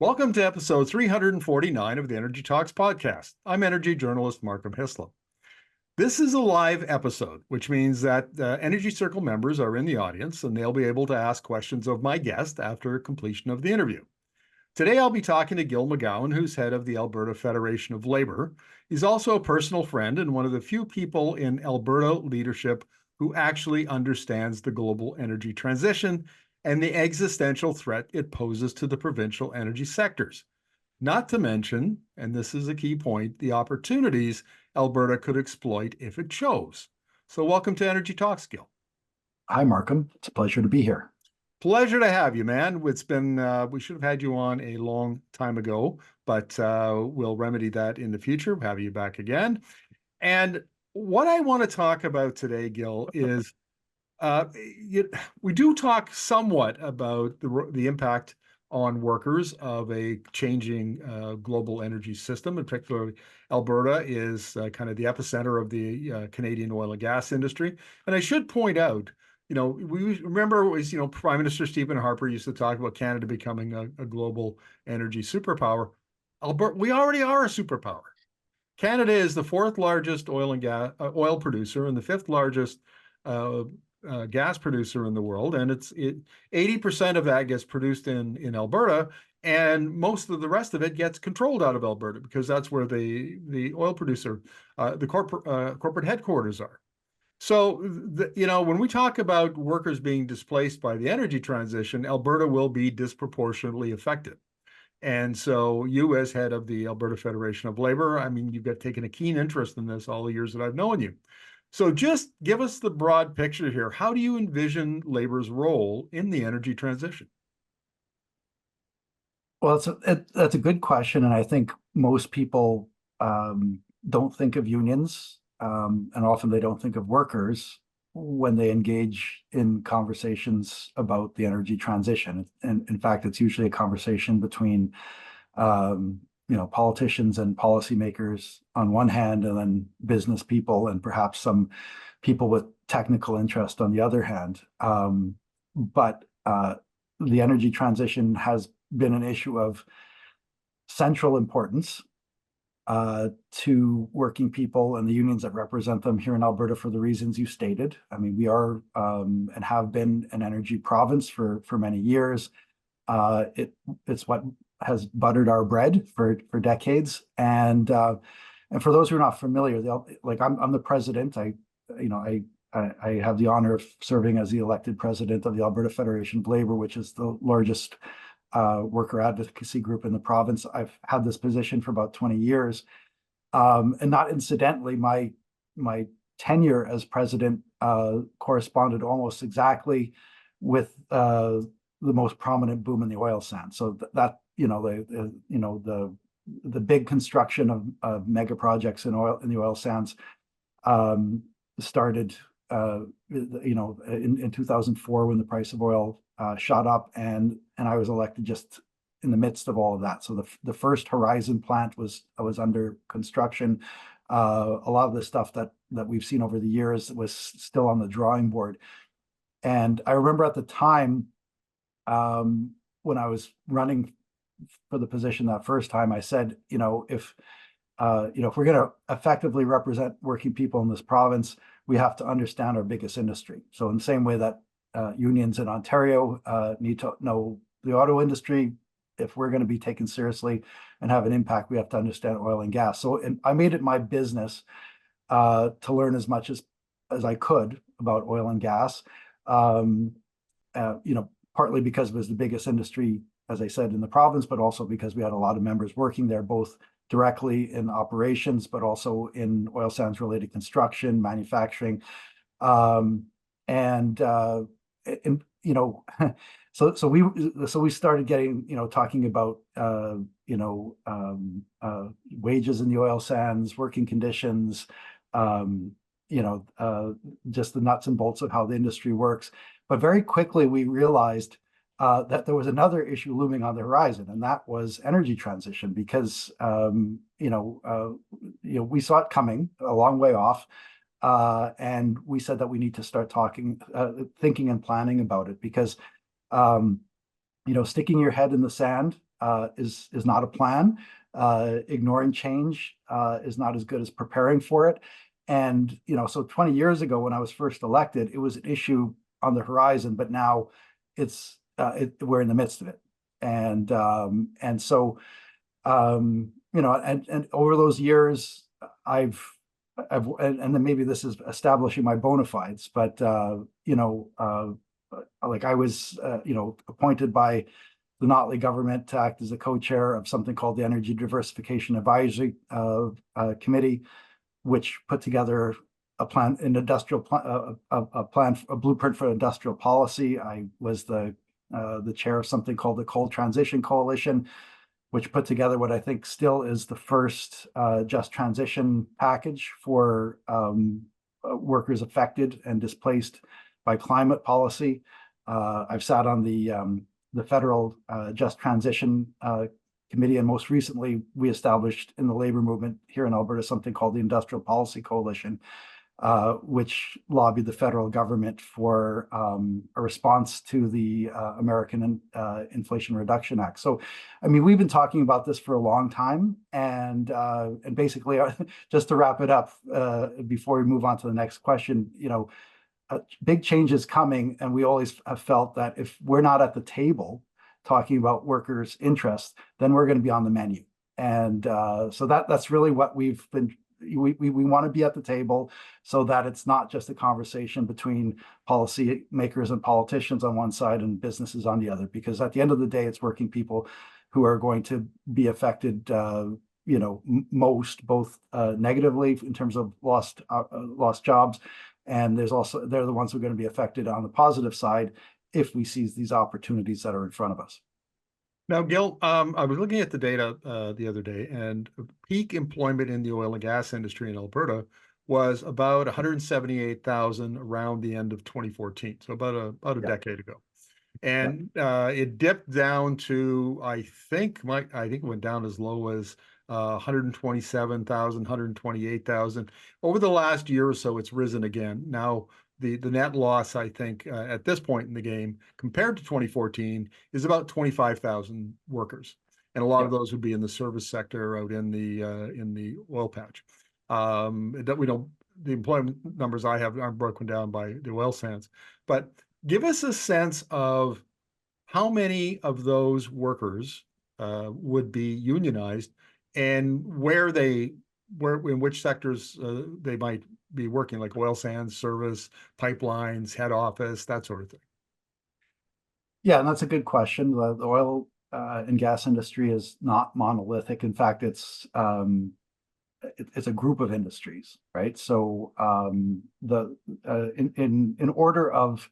Welcome to episode 349 of the Energy Talks podcast. I'm energy journalist Markham. This is a live episode, which means that Energy Circle members are in the audience and they'll be able to ask questions of my guest after completion of the interview. Today, I'll be talking to Gil McGowan, who's head of the Alberta Federation of Labour. He's also a personal friend and one of the few people in Alberta leadership who actually understands the global energy transition and the existential threat it poses to the provincial energy sectors. Not to mention, and this is a key point, the opportunities Alberta could exploit if it chose. So welcome to Energy Talks, Gil. Hi, Markham. It's a pleasure to be here. Pleasure to have you, man. It's been, we should have had you on a long time ago, but we'll remedy that in the future, have you back again. And what I want to talk about today, Gil, is we do talk somewhat about the impact on workers of a changing global energy system. In particular, Alberta is kind of the epicenter of the Canadian oil and gas industry. And I should point out, we remember it was, Prime Minister Stephen Harper used to talk about Canada becoming a global energy superpower. Alberta, we already are a superpower. Canada is the fourth largest oil and gas oil producer and the fifth largest gas producer in the world, and 80% of that gets produced in Alberta, and most of the rest of it gets controlled out of Alberta because that's where the oil producer, the corporate headquarters are. So, when we talk about workers being displaced by the energy transition, Alberta will be disproportionately affected. And so you, as head of the Alberta Federation of Labour, I mean, you've taken a keen interest in this all the years that I've known you. So just give us the broad picture here. How do you envision Labour's role in the energy transition? Well, that's a good question, and I think most people don't think of unions, and often they don't think of workers when they engage in conversations about the energy transition. And in fact, it's usually a conversation between politicians and policymakers on one hand, and then business people and perhaps some people with technical interest on the other hand. But the energy transition has been an issue of central importance to working people and the unions that represent them here in Alberta for the reasons you stated. I mean, we are and have been an energy province for many years. It's what has buttered our bread for decades. And for those who are not familiar, I'm the president. I have the honor of serving as the elected president of the Alberta Federation of Labour, which is the largest worker advocacy group in the province. I've had this position for about 20 years. And not incidentally, my tenure as president corresponded almost exactly with the most prominent boom in the oil sands. So the big construction of mega projects in the oil sands started in 2004 when the price of oil shot up, and I was elected just in the midst of all of that. So the first Horizon plant was under construction. A lot of the stuff that we've seen over the years was still on the drawing board. And I remember at the time when I was running for the position that first time, I said, if we're going to effectively represent working people in this province, we have to understand our biggest industry. So in the same way that unions in Ontario need to know the auto industry, if we're going to be taken seriously and have an impact, we have to understand oil and gas. So I made it my business to learn as much as I could about oil and gas, partly because it was the biggest industry, as I said, in the province, but also because we had a lot of members working there, both directly in operations, but also in oil sands related construction, manufacturing. So we started getting, talking about, wages in the oil sands, working conditions, just the nuts and bolts of how the industry works. But very quickly we realized that there was another issue looming on the horizon, and that was energy transition, because we saw it coming a long way off, and we said that we need to start thinking and planning about it, because sticking your head in the sand is not a plan. Ignoring change is not as good as preparing for it. And, so 20 years ago when I was first elected, it was an issue on the horizon, but now we're in the midst of it. And so, and over those years, and then maybe this is establishing my bona fides, but, like I was, appointed by the Notley government to act as the co-chair of something called the Energy Diversification Advisory Committee, which put together a plan, an industrial plan, a plan, a blueprint for industrial policy. I was the chair of something called the Coal Transition Coalition, which put together what I think still is the first just transition package for workers affected and displaced by climate policy. I've sat on the federal just transition committee, and most recently we established in the labor movement here in Alberta something called the Industrial Policy Coalition, which lobbied the federal government for a response to the American Inflation Reduction Act. So, I mean, we've been talking about this for a long time, and basically, just to wrap it up before we move on to the next question, big change is coming, and we always have felt that if we're not at the table talking about workers' interests, then we're going to be on the menu. And so that's really what we've been. We want to be at the table so that it's not just a conversation between policy makers and politicians on one side and businesses on the other, because at the end of the day, it's working people who are going to be affected, most, both negatively in terms of lost jobs. And they're the ones who are going to be affected on the positive side if we seize these opportunities that are in front of us. Now, Gil, I was looking at the data the other day, and peak employment in the oil and gas industry in Alberta was about 178,000 around the end of 2014, so about a decade ago. And it dipped down to, I think it went down as low as 127,000, 128,000. Over the last year or so, it's risen again. Now, the net loss, I think, at this point in the game, compared to 2014, is about 25,000 workers, and a lot of those would be in the service sector out in the oil patch. The employment numbers I have aren't broken down by the oil sands, but give us a sense of how many of those workers would be unionized, and in which sectors they might be working, like oil sands, service, pipelines, head office, that sort of thing. Yeah, and that's a good question. The oil and gas industry is not monolithic. In fact, it's a group of industries, right? So in order of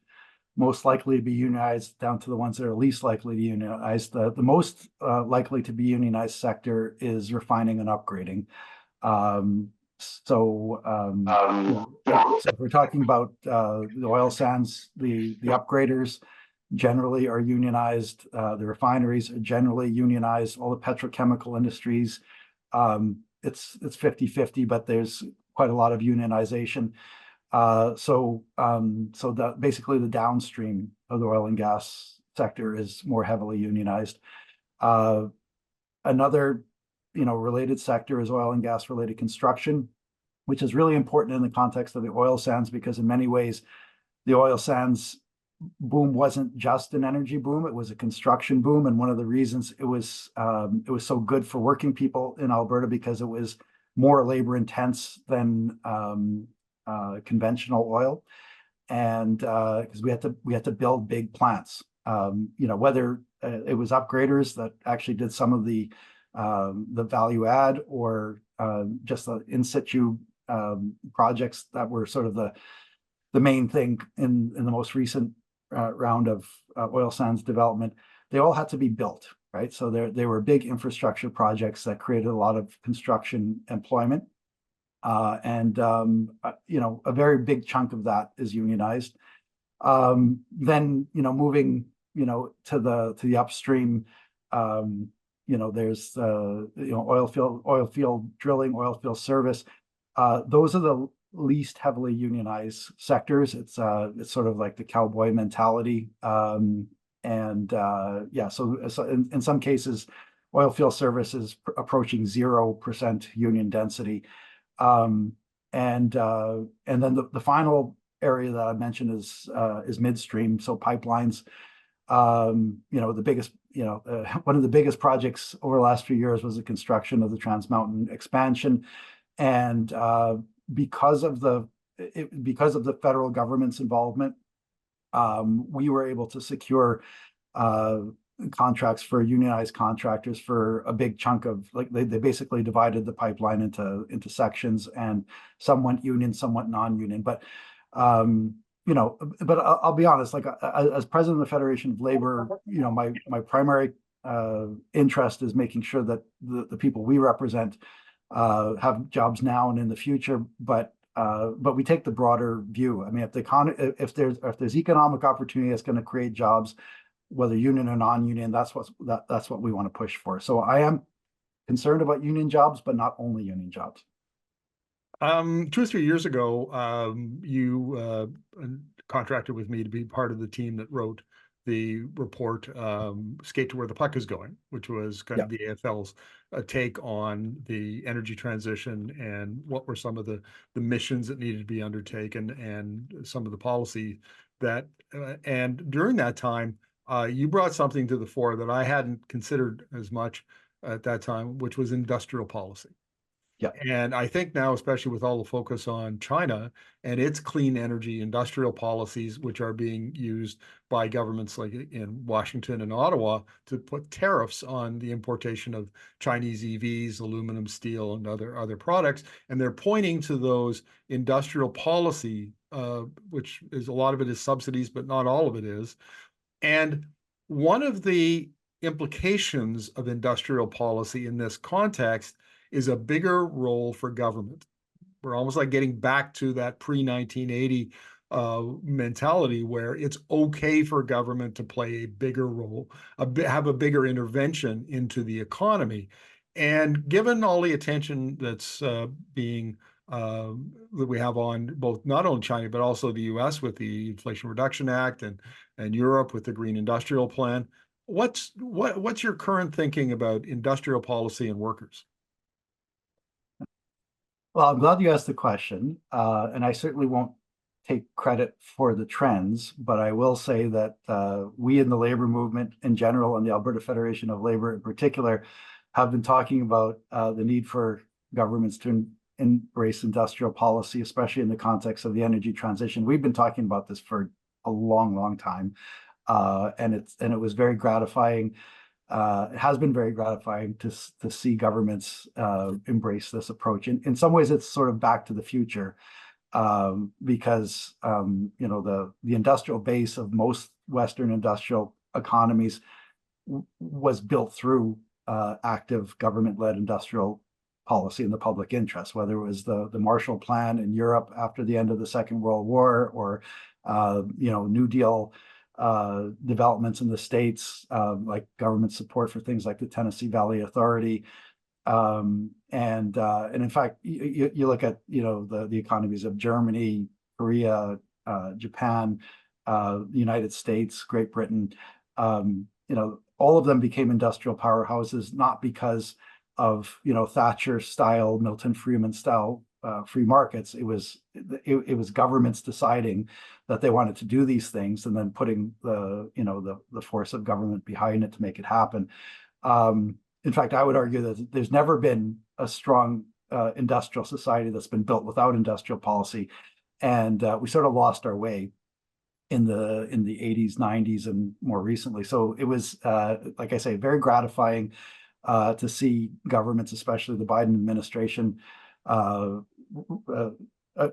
most likely to be unionized down to the ones that are least likely to be unionized, the most likely to be unionized sector is refining and upgrading. So if we're talking about the oil sands, the upgraders generally are unionized. The refineries are generally unionized. All the petrochemical industries, it's 50-50, but there's quite a lot of unionization. So basically the downstream of the oil and gas sector is more heavily unionized. Another related sector is oil and gas related construction, which is really important in the context of the oil sands, because in many ways, the oil sands boom wasn't just an energy boom, it was a construction boom. And one of the reasons it was so good for working people in Alberta, because it was more labor intense than conventional oil. And because we had to build big plants, whether it was upgraders that actually did some of the value add, or just the in situ projects that were sort of the main thing in the most recent round of oil sands development. They all had to be built, right? So they were big infrastructure projects that created a lot of construction employment, and a very big chunk of that is unionized. Then moving to the upstream. There's oil field drilling, oil field service. Those are the least heavily unionized sectors. It's sort of like the cowboy mentality. And yeah, so in some cases, oil field service is approaching 0% union density. Um, and then the final area that I mentioned is midstream, so pipelines. The biggest, one of the biggest projects over the last few years was the construction of the Trans Mountain expansion, and because of the federal government's involvement, we were able to secure uh, contracts for unionized contractors for a big chunk of, like, they basically divided the pipeline into sections, and some went union, some went non-union. But I'll be honest, like, as president of the Federation of Labor, my primary interest is making sure that the people we represent have jobs now and in the future. But we take the broader view. I mean, if there's economic opportunity that's going to create jobs, whether union or non-union, that's what we want to push for. So I am concerned about union jobs, but not only union jobs. 2 or 3 years ago, you contracted with me to be part of the team that wrote the report, Skate to Where the Puck is Going, which was kind of the AFL's take on the energy transition and what were some of the missions that needed to be undertaken and some of the policy that, and during that time, you brought something to the fore that I hadn't considered as much at that time, which was industrial policy. Yeah. And I think now, especially with all the focus on China and its clean energy industrial policies, which are being used by governments like in Washington and Ottawa to put tariffs on the importation of Chinese EVs, aluminum, steel, and other products. And they're pointing to those industrial policy, which is a lot of it is subsidies, but not all of it is. And one of the implications of industrial policy in this context is a bigger role for government. We're almost like getting back to that pre-1980 mentality where it's okay for government to play a bigger role, have a bigger intervention into the economy. And given all the attention that's being that we have on both not only China but also the U.S. with the Inflation Reduction Act and Europe with the Green Industrial Plan, what's your current thinking about industrial policy and workers? Well, I'm glad you asked the question, and I certainly won't take credit for the trends, but I will say that we in the labor movement in general, and the Alberta Federation of Labour in particular, have been talking about the need for governments to embrace industrial policy, especially in the context of the energy transition. We've been talking about this for a long, long time, and it was very gratifying. It has been very gratifying to see governments embrace this approach. In some ways, it's sort of back to the future, because the industrial base of most Western industrial economies was built through active government-led industrial policy in the public interest, whether it was the Marshall Plan in Europe after the end of the Second World War, or New Deal developments in the States, like government support for things like the Tennessee Valley Authority. And in fact, you look at, the economies of Germany, Korea, Japan, the United States, Great Britain, all of them became industrial powerhouses, not because of, Thatcher style, Milton Friedman style free markets. It was governments deciding that they wanted to do these things, and then putting the force of government behind it to make it happen. In fact, I would argue that there's never been a strong industrial society that's been built without industrial policy, and we sort of lost our way in the 80s, 90s, and more recently. So it was, like I say, very gratifying to see governments, especially the Biden administration,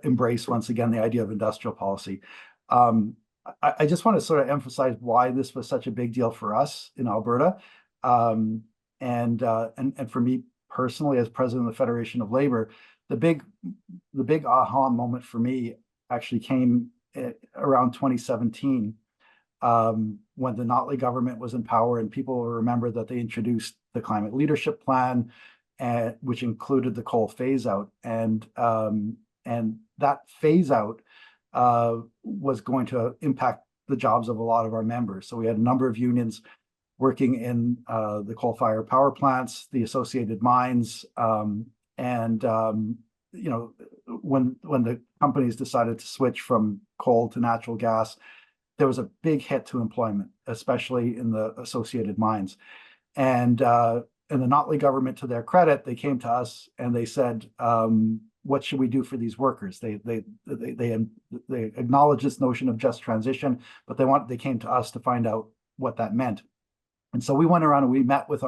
embrace once again the idea of industrial policy. I just want to sort of emphasize why this was such a big deal for us in Alberta, and for me personally, as president of the Federation of Labour, the big aha moment for me actually came around 2017, when the Notley government was in power, and people will remember that they introduced the Climate Leadership Plan, which included the coal phase out, and that phase out was going to impact the jobs of a lot of our members. So we had a number of unions working in the coal-fired power plants, the associated mines, and when the companies decided to switch from coal to natural gas, there was a big hit to employment, especially in the associated mines. And the Notley government, to their credit, they came to us and they said, what should we do for these workers? They acknowledge this notion of just transition, but they came to us to find out what that meant. And so we went around and we met with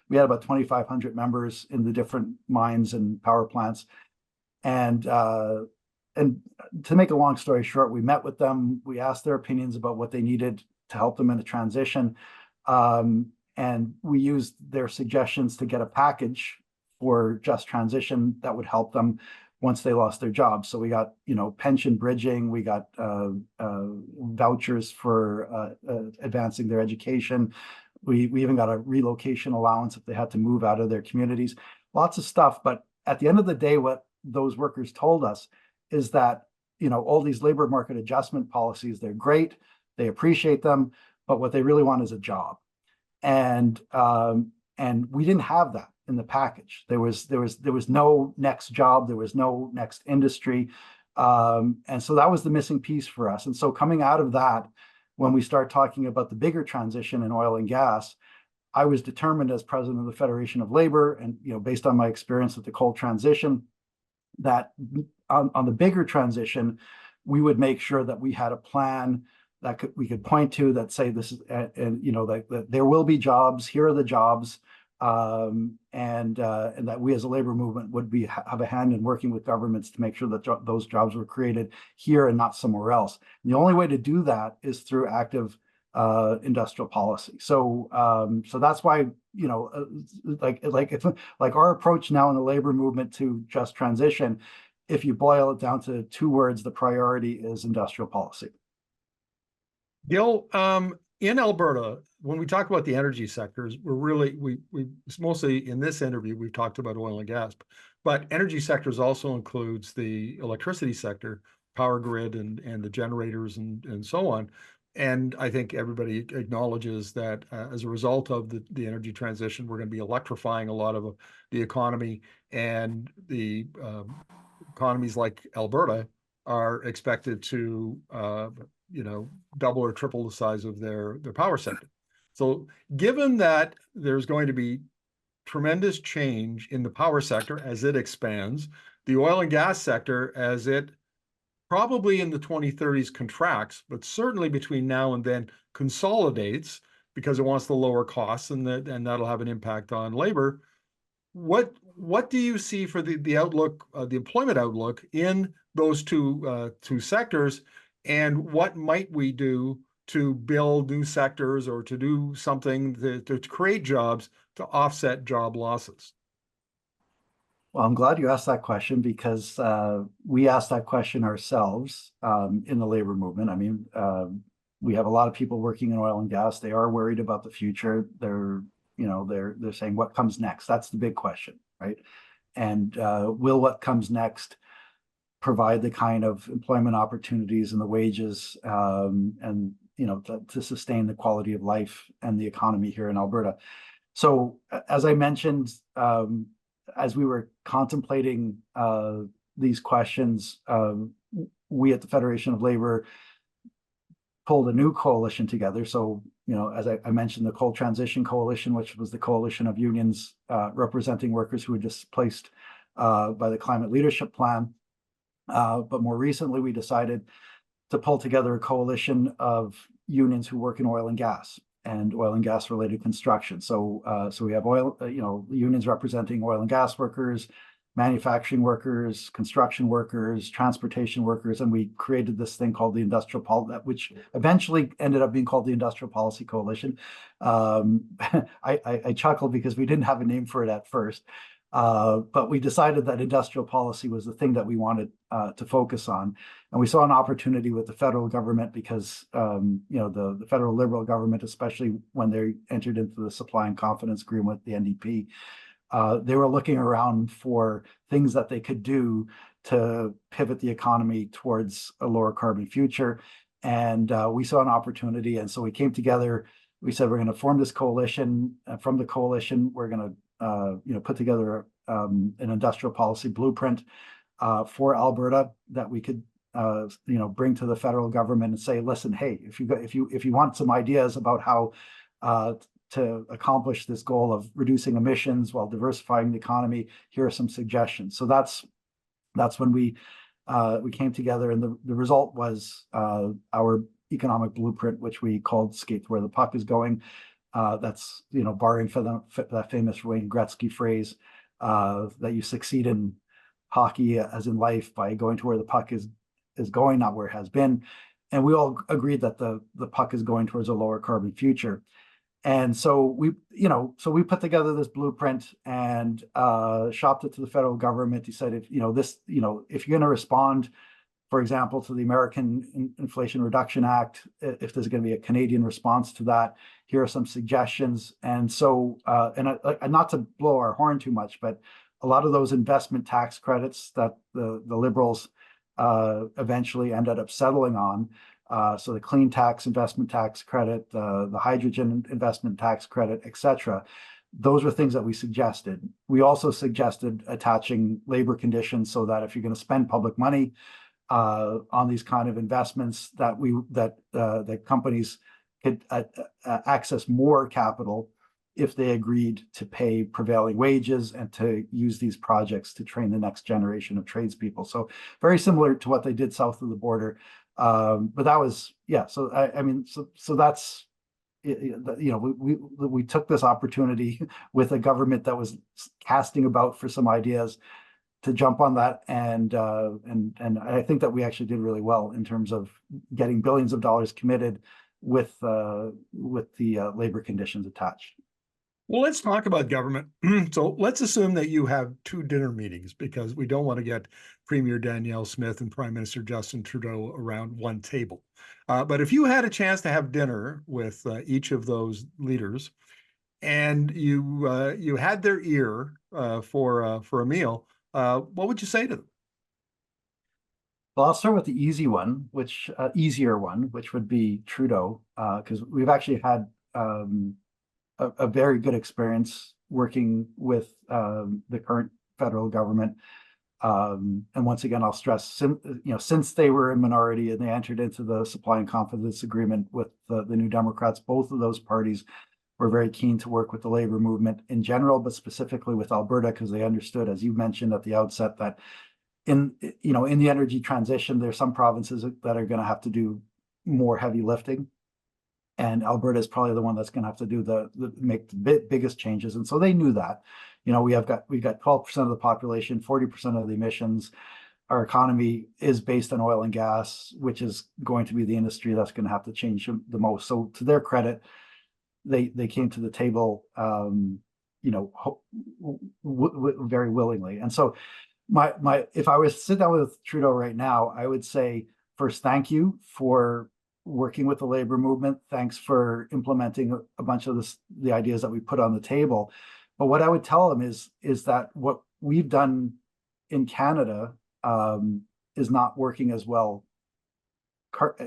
we had about 2,500 members in the different mines and power plants. And to make a long story short, we met with them. We asked their opinions about what they needed to help them in the transition. And we used their suggestions to get a package for just transition that would help them once they lost their jobs. So we got, pension bridging, we got vouchers for advancing their education. We even got a relocation allowance if they had to move out of their communities. Lots of stuff. But at the end of the day, what those workers told us is that, all these labor market adjustment policies, they're great, they appreciate them, but what they really want is a job. And we didn't have that in the package. There was no next job, there was no next industry. And so that was the missing piece for us. And so coming out of that, when we start talking about the bigger transition in oil and gas, I was determined as president of the Federation of Labour, and based on my experience with the coal transition, that on the bigger transition, we would make sure that we had a plan that we could point to that say this is, and that there will be jobs. Here are the jobs, and that we as a labor movement would have a hand in working with governments to make sure that those jobs were created here and not somewhere else. And the only way to do that is through active industrial policy. So that's why like our approach now in the labor movement to just transition, if you boil it down to two words, the priority is industrial policy. Gil, in Alberta, when we talk about the energy sectors, we mostly in this interview, we've talked about oil and gas, but energy sectors also includes the electricity sector, power grid and the generators and so on. And I think everybody acknowledges that as a result of the energy transition, we're going to be electrifying a lot of the economy, and the economies like Alberta are expected to double or triple the size of their power sector. So given that there's going to be tremendous change in the power sector as it expands, the oil and gas sector as it probably in the 2030s contracts, but certainly between now and then consolidates because it wants the lower costs, and that'll have an impact on labor. What do you see for the outlook, the employment outlook in those two sectors, and what might we do to build new sectors or to do something to create jobs to offset job losses? Well, I'm glad you asked that question, because we asked that question ourselves in the labor movement. I mean, we have a lot of people working in oil and gas. They are worried about the future. They're saying, what comes next? That's the big question, right? And will what comes next provide the kind of employment opportunities and the wages and to sustain the quality of life and the economy here in Alberta? So as I mentioned, as we were contemplating these questions, we at the Federation of Labour pulled a new coalition together. So, as I mentioned, the Coal Transition Coalition, which was the coalition of unions representing workers who were displaced by the Climate Leadership Plan. But more recently, we decided to pull together a coalition of unions who work in oil and gas and oil and gas related construction. So we have unions representing oil and gas workers, manufacturing workers, construction workers, transportation workers, and we created this thing called the Industrial Policy, which eventually ended up being called the Industrial Policy Coalition. I chuckled because we didn't have a name for it at first, but we decided that industrial policy was the thing that we wanted to focus on. And we saw an opportunity with the federal government because, the federal Liberal government, especially when they entered into the Supply and Confidence Agreement with the NDP, they were looking around for things that they could do to pivot the economy towards a lower carbon future. And we saw an opportunity. And so we came together. We said, we're going to form this coalition. From the coalition, we're going to, put together an industrial policy blueprint for Alberta that we could, bring to the federal government and say, listen, hey, if you want some ideas about how to accomplish this goal of reducing emissions while diversifying the economy, here are some suggestions. So that's when we came together, and the result was our economic blueprint, which we called "Skate to Where the Puck is Going." That's borrowing from that famous Wayne Gretzky phrase that you succeed in hockey as in life by going to where the puck is going, not where it has been. And we all agreed that the puck is going towards a lower carbon future. And so we put together this blueprint and shopped it to the federal government. He said, if you're going to respond, for example, to the American Inflation Reduction Act, if there's going to be a Canadian response to that, here are some suggestions. And so, and not to blow our horn too much, but a lot of those investment tax credits that the Liberals eventually ended up settling on, so the clean tax investment tax credit, the hydrogen investment tax credit, etc. Those were things that we suggested. We also suggested attaching labor conditions so that if you're going to spend public money on these kind of investments, that companies could access more capital if they agreed to pay prevailing wages and to use these projects to train the next generation of tradespeople. So very similar to what they did south of the border. But that was, so so that's, we took this opportunity with a government that was casting about for some ideas to jump on that, and I think that we actually did really well in terms of getting billions of dollars committed with the labor conditions attached. Well, let's talk about government. So let's assume that you have two dinner meetings, because we don't want to get Premier Danielle Smith and Prime Minister Justin Trudeau around one table. But if you had a chance to have dinner with each of those leaders, and you had their ear for a meal, what would you say to them? Well, I'll start with the easier one, which would be Trudeau, because we've actually had a very good experience working with the current federal government. And once again, I'll stress, since they were in minority and they entered into the supply and confidence agreement with the New Democrats, both of those parties were very keen to work with the labor movement in general, but specifically with Alberta, because they understood, as you mentioned at the outset, that in the energy transition, there's some provinces that are going to have to do more heavy lifting. And Alberta is probably the one that's going to have to do make the biggest changes. And so they knew that. We've got 12% of the population, 40% of the emissions. Our economy is based on oil and gas, which is going to be the industry that's going to have to change the most. So to their credit, they came to the table, very willingly. And so if I was to sit down with Trudeau right now, I would say, first, thank you for working with the labor movement. Thanks for implementing a bunch of the ideas that we put on the table. But what I would tell them is that what we've done in Canada is not working as well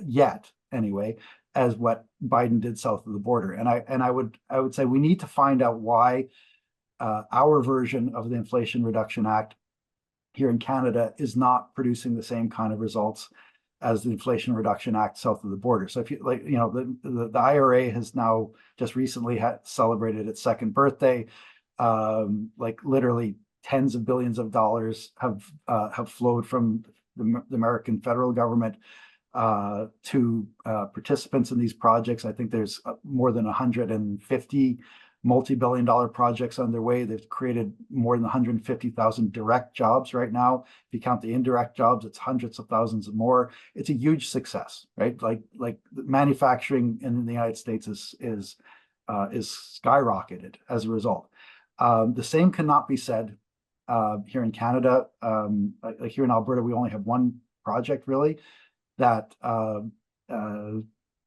yet, anyway, as what Biden did south of the border. And I would say we need to find out why our version of the Inflation Reduction Act here in Canada is not producing the same kind of results as the Inflation Reduction Act south of the border. So if you the IRA has now just recently celebrated its second birthday. Literally tens of billions of dollars have flowed from the American federal government to participants in these projects. I think there's more than 150 multi-billion-dollar projects underway. They've created more than 150,000 direct jobs right now. If you count the indirect jobs, it's hundreds of thousands and more. It's a huge success, right? Like manufacturing in the United States is skyrocketed as a result. The same cannot be said here in Canada. Like here in Alberta, we only have one project really that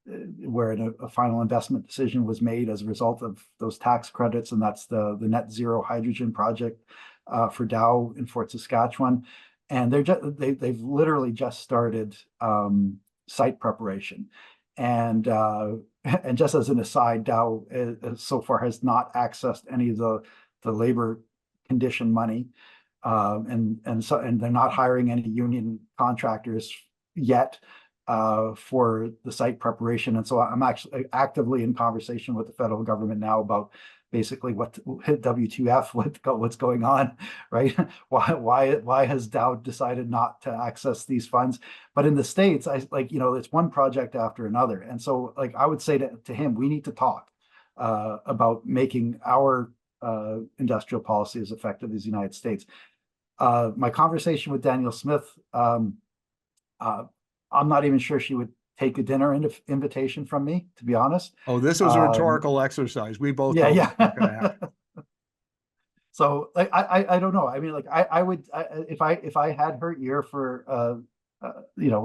where a final investment decision was made as a result of those tax credits, and that's the net zero hydrogen project for Dow in Fort Saskatchewan. And they've literally just started site preparation. And and just as an aside, Dow so far has not accessed any of the labor condition money, and they're not hiring any union contractors yet for the site preparation. And so I'm actually actively in conversation with the federal government now about basically what WTF, what's going on, right? Why has Dow decided not to access these funds? But in the States, it's one project after another. And so like I would say to him, we need to talk about making our industrial policy as effective as the United States. My conversation with Danielle Smith, I'm not even sure she would take a dinner invitation from me, to be honest. Oh, this was a rhetorical exercise. We both know Yeah. it's not gonna happen. So like I don't know. I mean, like I would if I had her ear for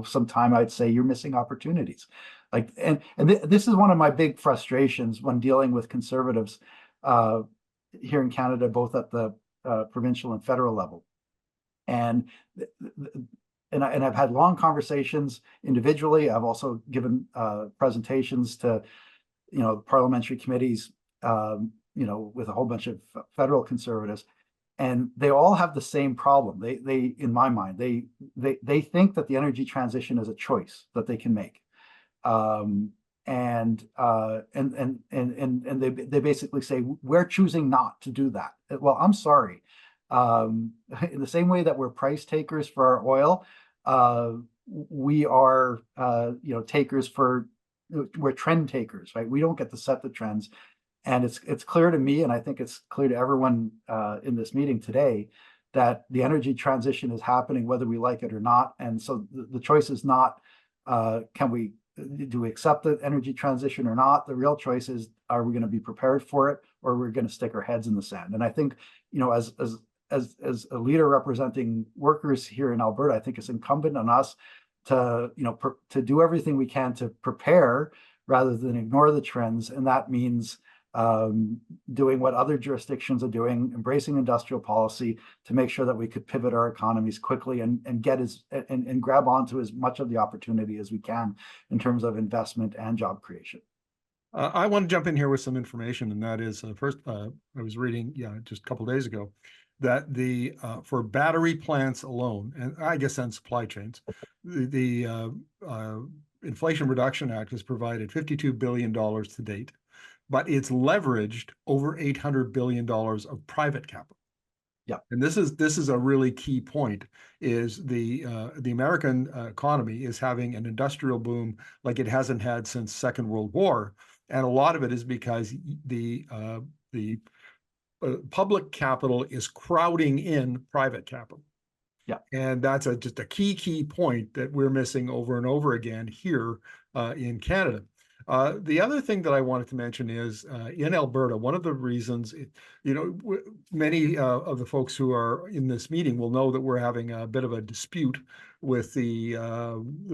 some time, I'd say you're missing opportunities. Like this is one of my big frustrations when dealing with conservatives here in Canada, both at the provincial and federal level. And I've had long conversations individually. I've also given presentations to parliamentary committees, with a whole bunch of federal conservatives, and they all have the same problem. They in my mind, they think that the energy transition is a choice that they can make, and they basically say we're choosing not to do that. Well, I'm sorry. In the same way that we're price takers for our oil, we are takers for, we're trend takers, right? We don't get to set the trends. And it's clear to me, and I think it's clear to everyone in this meeting today, that the energy transition is happening whether we like it or not. And so the choice is not do we accept the energy transition or not? The real choice is, are we going to be prepared for it, or we're going to stick our heads in the sand? And I think, as a leader representing workers here in Alberta, I think it's incumbent on us to to do everything we can to prepare rather than ignore the trends. And that means doing what other jurisdictions are doing, embracing industrial policy to make sure that we could pivot our economies quickly and grab onto as much of the opportunity as we can in terms of investment and job creation. I want to jump in here with some information, and that is first, I was reading, just a couple of days ago, that the for battery plants alone, and I guess then supply chains, the Inflation Reduction Act has provided $52 billion to date, but it's leveraged over $800 billion of private capital. Yeah. And this is a really key point, is the American economy is having an industrial boom like it hasn't had since Second World War. And a lot of it is because the public capital is crowding in private capital. Yeah. And that's just a key point that we're missing over and over again here in Canada. The other thing that I wanted to mention is in Alberta, one of the reasons, many of the folks who are in this meeting will know that we're having a bit of a dispute with the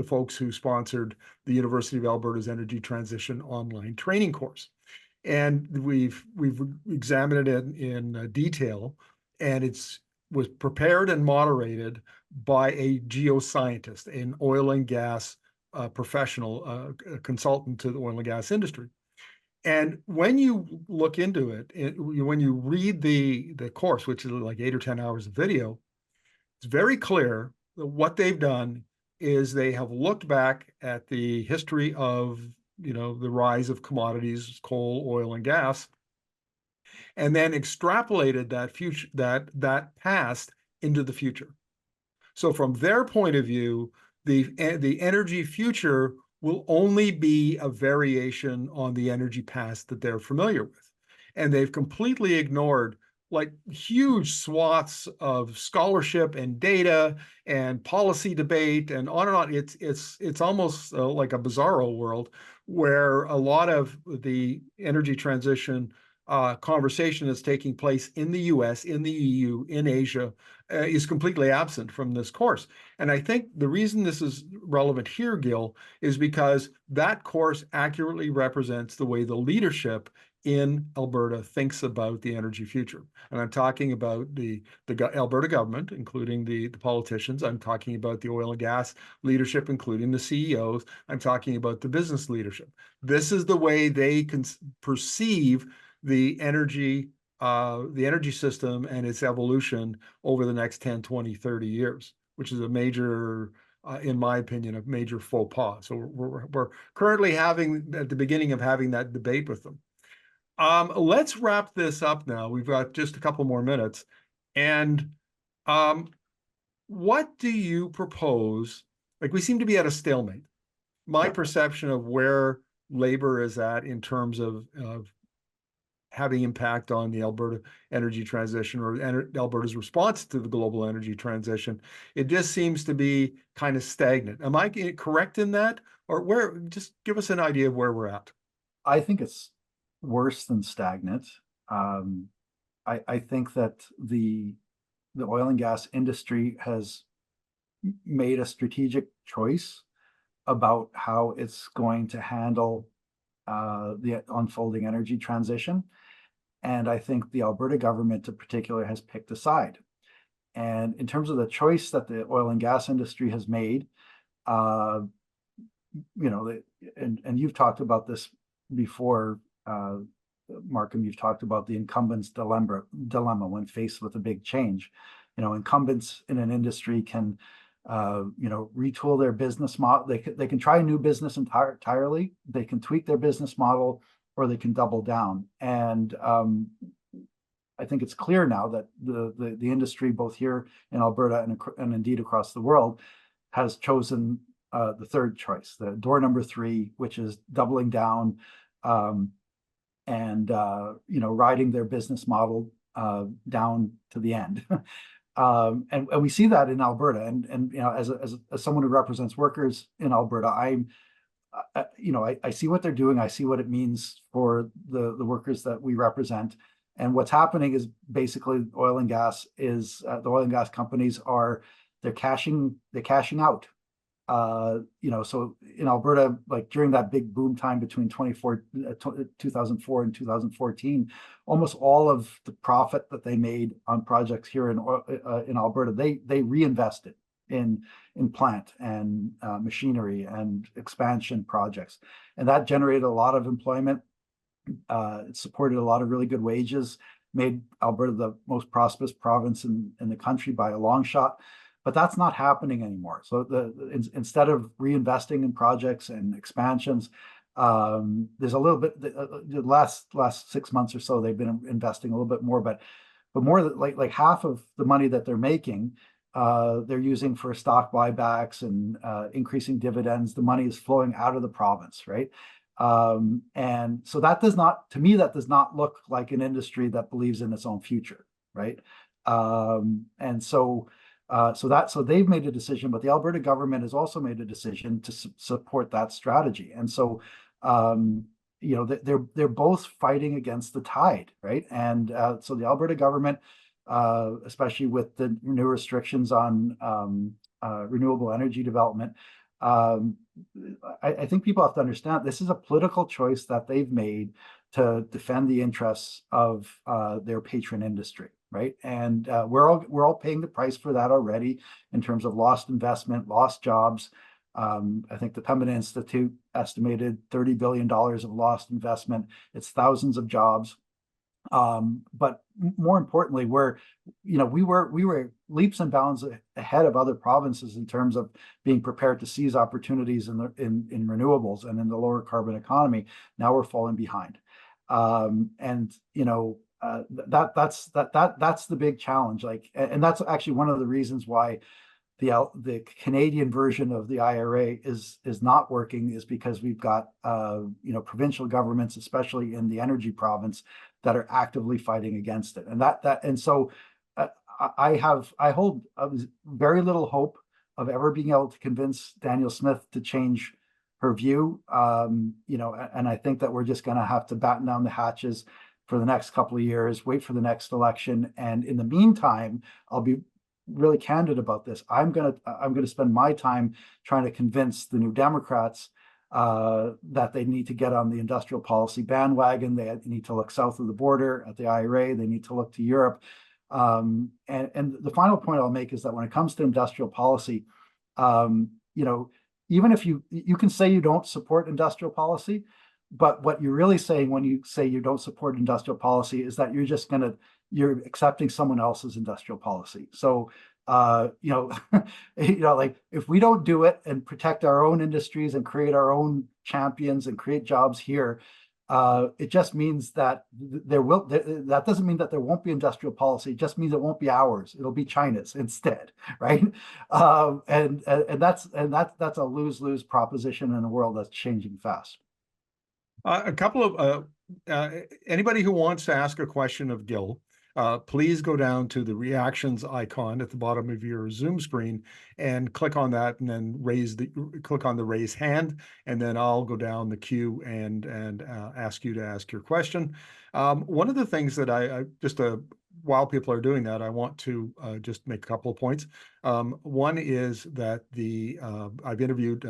folks who sponsored the University of Alberta's Energy Transition online training course. And we've examined it in detail, and was prepared and moderated by a geoscientist, an oil and gas professional, consultant to the oil and gas industry. And when you look into it, when you read the course, which is like 8 or 10 hours of video, it's very clear that what they've done is they have looked back at the history of the rise of commodities, coal, oil, and gas, and then extrapolated that past into the future. So from their point of view, the energy future will only be a variation on the energy past that they're familiar with. And they've completely ignored like huge swaths of scholarship and data and policy debate and on and on. It's almost like a bizarro world where a lot of the energy transition conversation that's taking place in the US, in the EU, in Asia, is completely absent from this course. And I think the reason this is relevant here, Gil, is because that course accurately represents the way the leadership in Alberta thinks about the energy future. And I'm talking about the Alberta government, including the politicians. I'm talking about the oil and gas leadership, including the CEOs. I'm talking about the business leadership. This is the way they can perceive the energy system and its evolution over the next 10, 20, 30 years, which is a major, in my opinion, a major faux pas. So we're currently having, at the beginning of having that debate with them. Let's wrap this up now. We've got just a couple more minutes. And what do you propose? Like, we seem to be at a stalemate. My perception of where labor is at in terms of having impact on the Alberta energy transition, or Alberta's response to the global energy transition, it just seems to be kind of stagnant. Am I correct in that? Or where, just give us an idea of where we're at. I think it's worse than stagnant. I think that the oil and gas industry has made a strategic choice about how it's going to handle the unfolding energy transition. And I think the Alberta government in particular has picked a side. And in terms of the choice that the oil and gas industry has made, and you've talked about this before, Markham, you've talked about the incumbents dilemma when faced with a big change. Incumbents in an industry can, retool their business model. They can try a new business entirely. They can tweak their business model, or they can double down. And I think it's clear now that the industry, both here in Alberta and indeed across the world, has chosen the third choice, the door number 3, which is doubling down and riding their business model down to the end. And we see that in Alberta. And as someone who represents workers in Alberta, I see what they're doing. I see what it means for the workers that we represent. And what's happening is basically the oil and gas companies they're cashing out. So in Alberta, like during that big boom time between 2004 and 2014, almost all of the profit that they made on projects here in Alberta, they reinvested in plant and machinery and expansion projects, and that generated a lot of employment. It supported a lot of really good wages, made Alberta the most prosperous province in the country by a long shot. But that's not happening anymore. So instead of reinvesting in projects and expansions, there's a little bit. The last 6 months or so, they've been investing a little bit more, but more like half of the money that they're making, they're using for stock buybacks and increasing dividends. The money is flowing out of the province, right? And so that does not look like an industry that believes in its own future, right? And so they've made a decision, but the Alberta government has also made a decision to support that strategy. And so, they're both fighting against the tide, right? And so the Alberta government, especially with the new restrictions on renewable energy development, I think people have to understand this is a political choice that they've made to defend the interests of their patron industry. Right. And we're all paying the price for that already in terms of lost investment, lost jobs. I think the Pembina Institute estimated $30 billion of lost investment. It's thousands of jobs. But more importantly, we were leaps and bounds ahead of other provinces in terms of being prepared to seize opportunities in renewables and in the lower carbon economy. Now we're falling behind. That's the big challenge. And that's actually one of the reasons why the Canadian version of the IRA is not working, is because we've got provincial governments, especially in the energy province, that are actively fighting against it. And so I hold very little hope of ever being able to convince Danielle Smith to change her view. And I think that we're just going to have to batten down the hatches for the next couple of years, wait for the next election. And in the meantime, I'll be really candid about this. I'm gonna spend my time trying to convince the New Democrats that they need to get on the industrial policy bandwagon. They need to look south of the border at the IRA. They need to look to Europe. And the final point I'll make is that when it comes to industrial policy, even if you can say you don't support industrial policy, but what you're really saying when you say you don't support industrial policy is that you're accepting someone else's industrial policy. So like if we don't do it and protect our own industries and create our own champions and create jobs here, it just means that that doesn't mean that there won't be industrial policy. It just means it won't be ours. It'll be China's instead, right? And that's a lose-lose proposition in a world that's changing fast. A couple of anybody who wants to ask a question of Gil, please go down to the reactions icon at the bottom of your Zoom screen and click on that, and then click on the raise hand, and then I'll go down the queue and ask you to ask your question. One of the things that I just while people are doing that, I want to just make a couple of points. One is that I've interviewed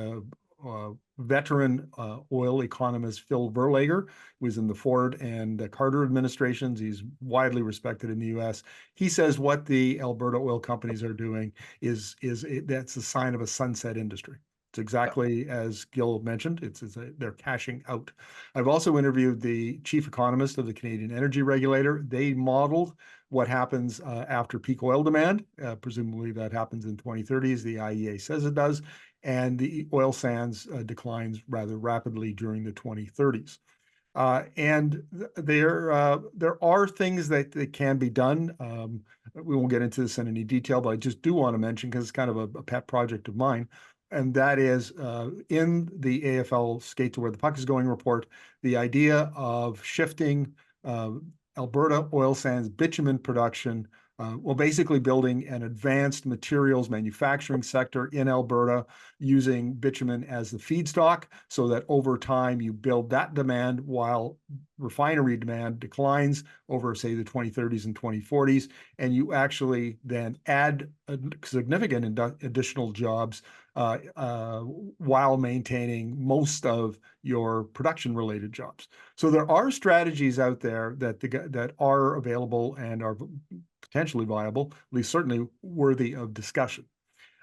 veteran oil economist Phil Verlager, who was in the Ford and Carter administrations. He's widely respected in the U.S. He says what the Alberta oil companies are doing that's a sign of a sunset industry. It's exactly as Gil mentioned. They're cashing out. I've also interviewed the chief economist of the Canadian Energy Regulator. They modeled what happens after peak oil demand. Presumably that happens in 2030s. The IEA says it does. And the oil sands declines rather rapidly during the 2030s. And there are things that can be done. We won't get into this in any detail, but I just do want to mention, because it's kind of a pet project of mine, and that is in the AFL Skate to Where the Puck is Going report, the idea of shifting Alberta oil sands bitumen production, basically building an advanced materials manufacturing sector in Alberta using bitumen as the feedstock, so that over time you build that demand while refinery demand declines over, say, the 2030s and 2040s, and you actually then add significant additional jobs while maintaining most of your production-related jobs. So there are strategies out there that are available and are potentially viable, at least certainly worthy of discussion.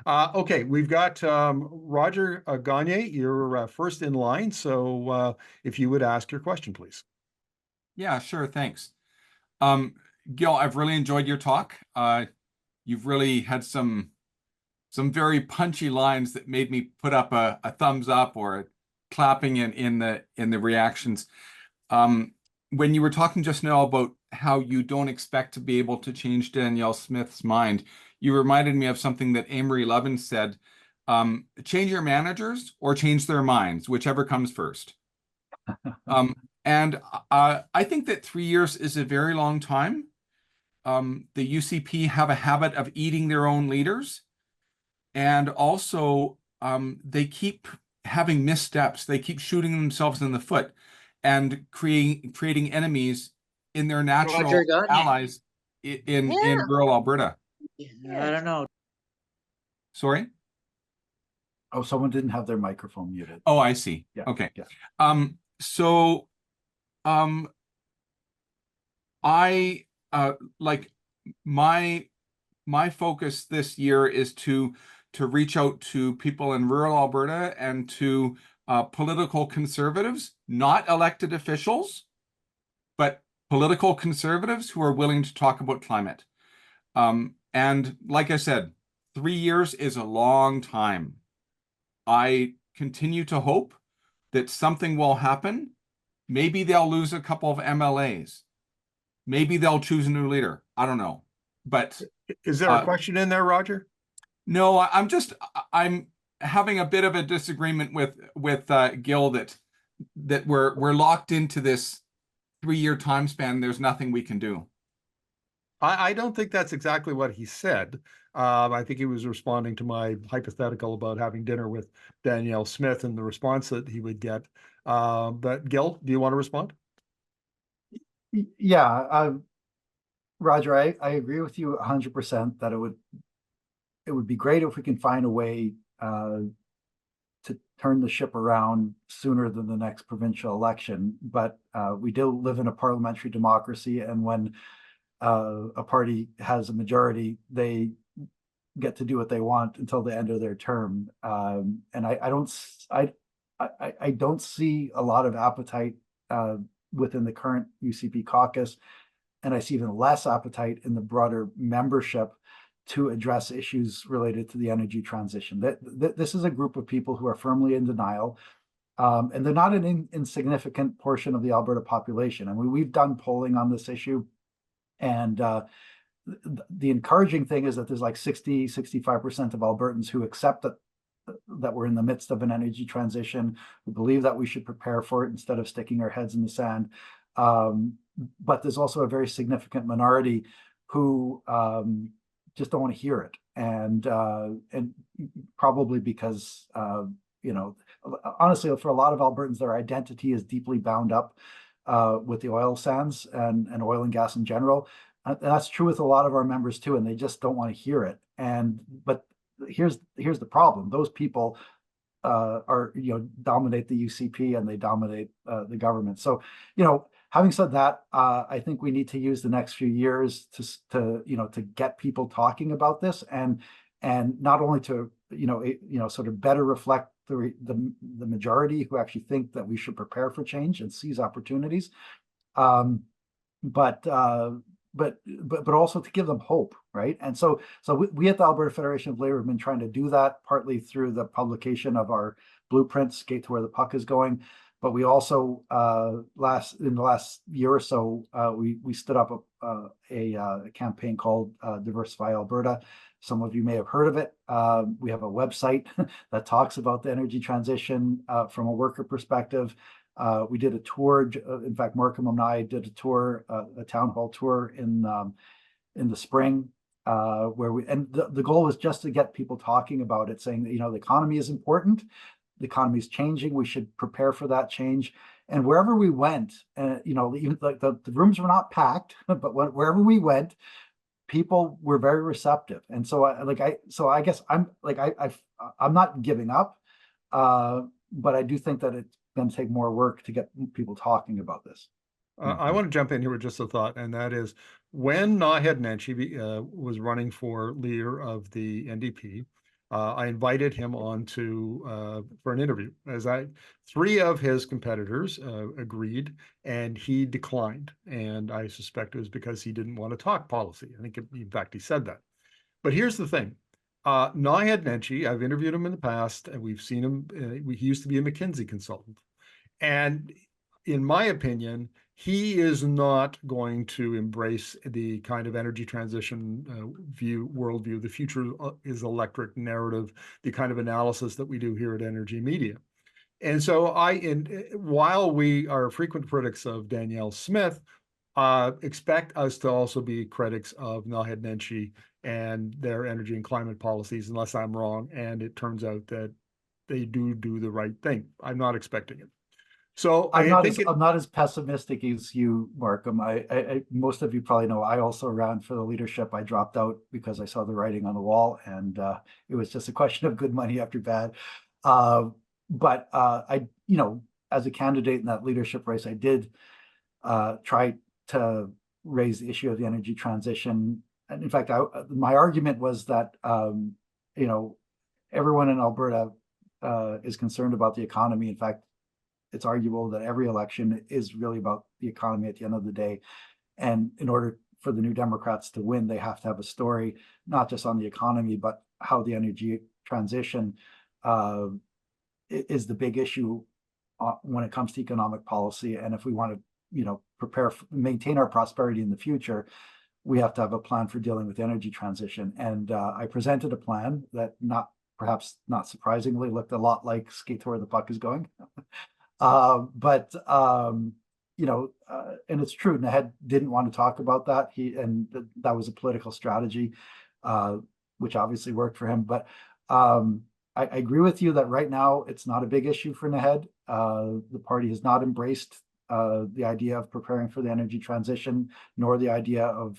Okay, we've got Roger Gagne. You're first in line, so if you would ask your question, please. Yeah, sure, thanks. Gil, I've really enjoyed your talk. You've really had some very punchy lines that made me put up a thumbs up or a clapping in the reactions. When you were talking just now about how you don't expect to be able to change Danielle Smith's mind, you reminded me of something that Amory Lovin said, change your managers or change their minds, whichever comes first. And I think that 3 years is a very long time. The UCP have a habit of eating their own leaders. And also, they keep having missteps. They keep shooting themselves in the foot and creating enemies in their natural allies in rural Alberta. I don't know. Sorry? Oh, someone didn't have their microphone muted. Oh, I see. Yeah. Okay. Yeah. So I like my focus this year is to reach out to people in rural Alberta and to political conservatives, not elected officials, but political conservatives who are willing to talk about climate. And like I said, 3 years is a long time. I continue to hope that something will happen. Maybe they'll lose a couple of MLAs. Maybe they'll choose a new leader. I don't know. But is there a question in there, Roger? No, I'm having a bit of a disagreement with Gil that we're locked into this 3-year time span. There's nothing we can do. I don't think that's exactly what he said. I think he was responding to my hypothetical about having dinner with Danielle Smith and the response that he would get. But Gil, do you want to respond? Yeah, Roger, I agree with you 100% that it would be great if we can find a way to turn the ship around sooner than the next provincial election. But we do live in a parliamentary democracy, and when a party has a majority, they get to do what they want until the end of their term. And I don't see a lot of appetite within the current UCP caucus, and I see even less appetite in the broader membership to address issues related to the energy transition. This is a group of people who are firmly in denial, and they're not an insignificant portion of the Alberta population. I mean, we've done polling on this issue, and the encouraging thing is that there's like 65% of Albertans who accept that we're in the midst of an energy transition, who believe that we should prepare for it instead of sticking our heads in the sand. But there's also a very significant minority who just don't want to hear it, and probably because honestly, for a lot of Albertans, their identity is deeply bound up with the oil sands and oil and gas in general. And that's true with a lot of our members too, and they just don't want to hear it. But here's the problem: those people dominate the UCP, and they dominate the government. So, having said that, I think we need to use the next few years to get people talking about this, and not only to sort of better reflect the majority who actually think that we should prepare for change and seize opportunities, but also to give them hope, right? And so we at the Alberta Federation of Labour have been trying to do that, partly through the publication of our blueprint, Skate to Where the Puck is Going. But we also in the last year or so, we stood up a campaign called Diversify Alberta. Some of you may have heard of it. We have a website that talks about the energy transition from a worker perspective. We did a tour. In fact, Markham and I did a tour, a town hall tour in the spring, where the goal was just to get people talking about it, saying that the economy is important, the economy is changing, we should prepare for that change. And wherever we went, even like the rooms were not packed, but wherever we went, people were very receptive. And so I guess I'm not giving up, but I do think that it's going to take more work to get people talking about this. I want to jump in here with just a thought, and that is when Naheed Nenshi was running for leader of the NDP, I invited him on for an interview. Three of his competitors agreed, and he declined. And I suspect it was because he didn't want to talk policy. I think, in fact, he said that. But here's the thing. Naheed Nenshi, I've interviewed him in the past, and we've seen him. He used to be a McKinsey consultant. And in my opinion, he is not going to embrace the kind of energy transition worldview. The future is electric narrative, the kind of analysis that we do here at Energy Media. And so while we are frequent critics of Danielle Smith, expect us to also be critics of Naheed Nenshi and their energy and climate policies, unless I'm wrong. And it turns out that they do the right thing. I'm not expecting it. So I'm not as pessimistic as you, Markham. Most of you probably know I also ran for the leadership. I dropped out because I saw the writing on the wall, and it was just a question of good money after bad. But as a candidate in that leadership race, I did try to raise the issue of the energy transition. And in fact, my argument was that everyone in Alberta is concerned about the economy. In fact, it's arguable that every election is really about the economy at the end of the day. And in order for the New Democrats to win, they have to have a story, not just on the economy, but how the energy transition is the big issue when it comes to economic policy. And if we want to, maintain our prosperity in the future, we have to have a plan for dealing with energy transition. And I presented a plan that perhaps not surprisingly looked a lot like Skate to Where the Puck is Going. And it's true, Naheed didn't want to talk about that. That was a political strategy, which obviously worked for him. But I agree with you that right now it's not a big issue for Naheed. The party has not embraced the idea of preparing for the energy transition, nor the idea of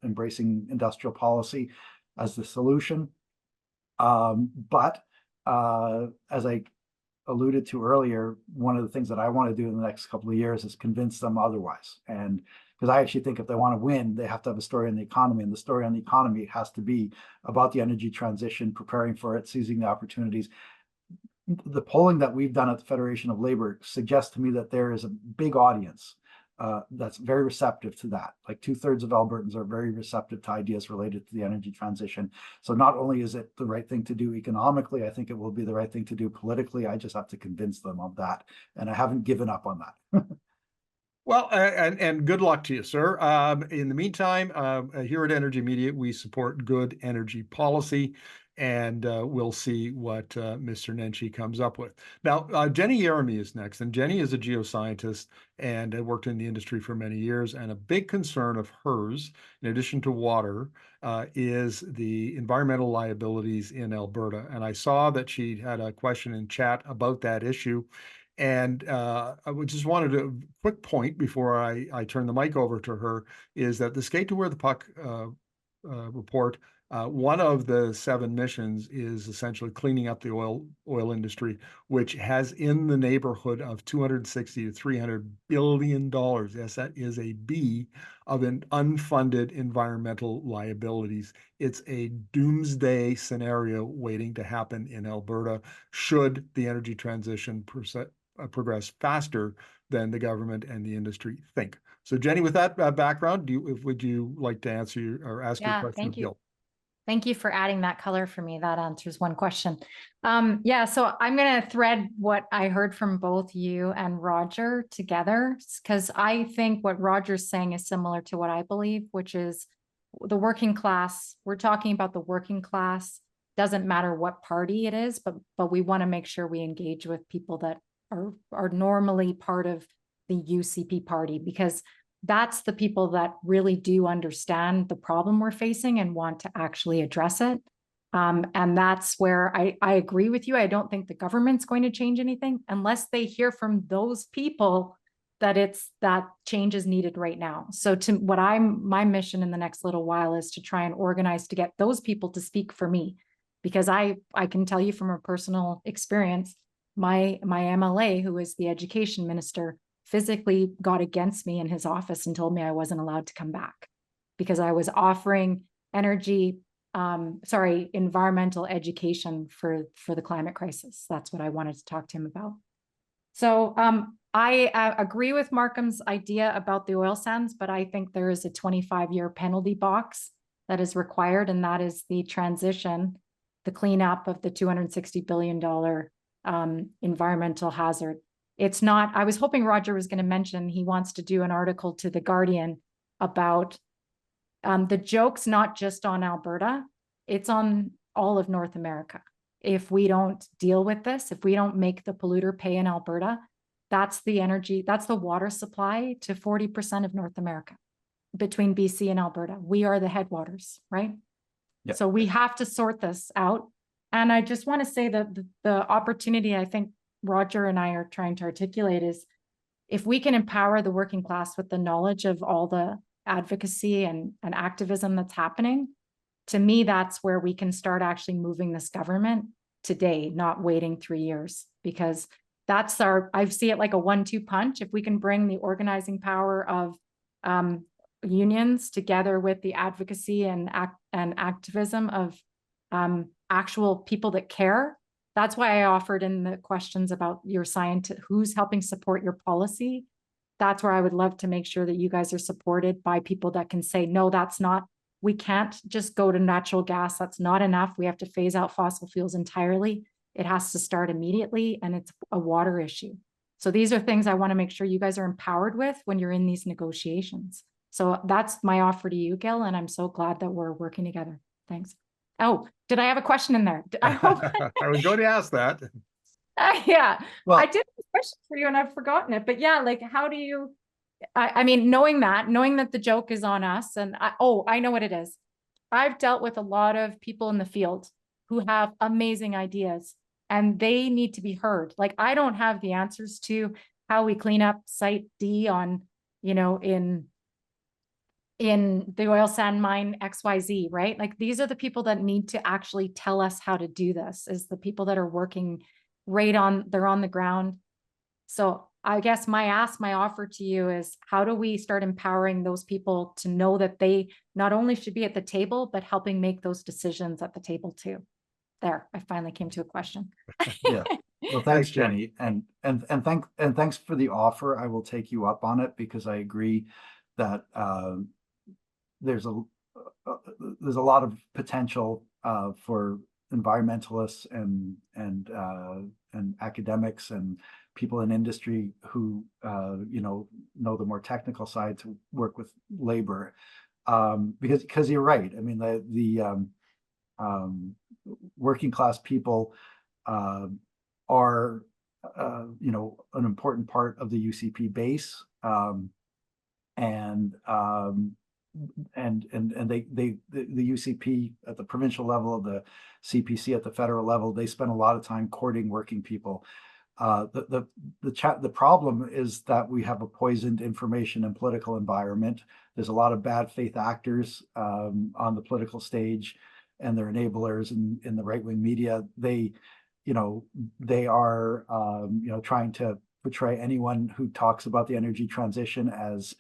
embracing industrial policy as the solution. But as I alluded to earlier, one of the things that I want to do in the next couple of years is convince them otherwise. And because I actually think if they want to win, they have to have a story on the economy. And the story on the economy has to be about the energy transition, preparing for it, seizing the opportunities. The polling that we've done at the Federation of Labour suggests to me that there is a big audience that's very receptive to that. Like 2/3 of Albertans are very receptive to ideas related to the energy transition. So not only is it the right thing to do economically, I think it will be the right thing to do politically. I just have to convince them of that. And I haven't given up on that. Well, and good luck to you, sir. In the meantime, here at Energy Media, we support good energy policy, and we'll see what Mr. Nenshi comes up with. Now, Jenny Yeremy is next, and Jenny is a geoscientist and worked in the industry for many years. And a big concern of hers, in addition to water, is the environmental liabilities in Alberta. And I saw that she had a question in chat about that issue. And I just wanted a quick point before I turn the mic over to her is that the Skate to Where the Puck report, one of the 7 missions is essentially cleaning up the oil industry, which has in the neighborhood of 260 to 300 billion dollars. Yes, that is a B of an unfunded environmental liabilities. It's a doomsday scenario waiting to happen in Alberta should the energy transition progress faster than the government and the industry think. So Jenny, with that background, would you like to answer or ask your question of Gil? Thank you for adding that color for me. That answers one question. Yeah, so I'm going to thread what I heard from both you and Roger together, because I think what Roger's saying is similar to what I believe, which is the working class. We're talking about the working class. Doesn't matter what party it is, but we want to make sure we engage with people that are normally part of the UCP party, because that's the people that really do understand the problem we're facing and want to actually address it. And that's where I agree with you. I don't think the government's going to change anything unless they hear from those people that change is needed right now. So my mission in the next little while is to try and organize to get those people to speak for me, because I can tell you from a personal experience, my MLA, who is the education minister, physically got against me in his office and told me I wasn't allowed to come back because I was offering environmental education for the climate crisis. That's what I wanted to talk to him about. So I agree with Markham's idea about the oil sands, but I think there is a 25-year penalty box that is required, and that is the transition, the cleanup of the $260 billion environmental hazard. It's not, I was hoping Roger was going to mention he wants to do an article to The Guardian about the joke's not just on Alberta, it's on all of North America. If we don't deal with this, if we don't make the polluter pay in Alberta, that's the water supply to 40% of North America between BC and Alberta. We are the headwaters, right? Yep. So we have to sort this out. And I just want to say that the opportunity I think Roger and I are trying to articulate is if we can empower the working class with the knowledge of all the advocacy and activism that's happening, to me, that's where we can start actually moving this government today, not waiting 3 years, because that's I see it like a 1-2 punch. If we can bring the organizing power of unions together with the advocacy and activism of actual people that care. That's why I offered in the questions about your scientist, who's helping support your policy. That's where I would love to make sure that you guys are supported by people that can say, no, we can't just go to natural gas. That's not enough. We have to phase out fossil fuels entirely. It has to start immediately, and it's a water issue. So these are things I want to make sure you guys are empowered with when you're in these negotiations. So that's my offer to you, Gil, and I'm so glad that we're working together. Thanks. Oh, did I have a question in there? I hope I was going to ask that. Yeah, well, I did have a question for you and I've forgotten it, but yeah, like how do you, I mean, knowing that the joke is on us and I know what it is. I've dealt with a lot of people in the field who have amazing ideas and they need to be heard. Like I don't have the answers to how we clean up Site D on, in in the oil sand mine XYZ, right? Like these are the people that need to actually tell us how to do this, is the people that are working they're on the ground. So I guess my offer to you is, how do we start empowering those people to know that they not only should be at the table, but helping make those decisions at the table too? There, I finally came to a question. Yeah. Well, thanks, Thanks, Jen. Jenny, and thanks for the offer. I will take you up on it, because I agree that there's a lot of potential for environmentalists and academics and people in industry who know the more technical side to work with labor, because you're right. I mean, the working class people are an important part of the UCP base, and the UCP at the provincial level, the CPC at the federal level, they spend a lot of time courting working people. The problem is that we have a poisoned information and political environment. There's a lot of bad faith actors on the political stage, and their enablers in the right wing media. They are trying to portray anyone who talks about the energy transition as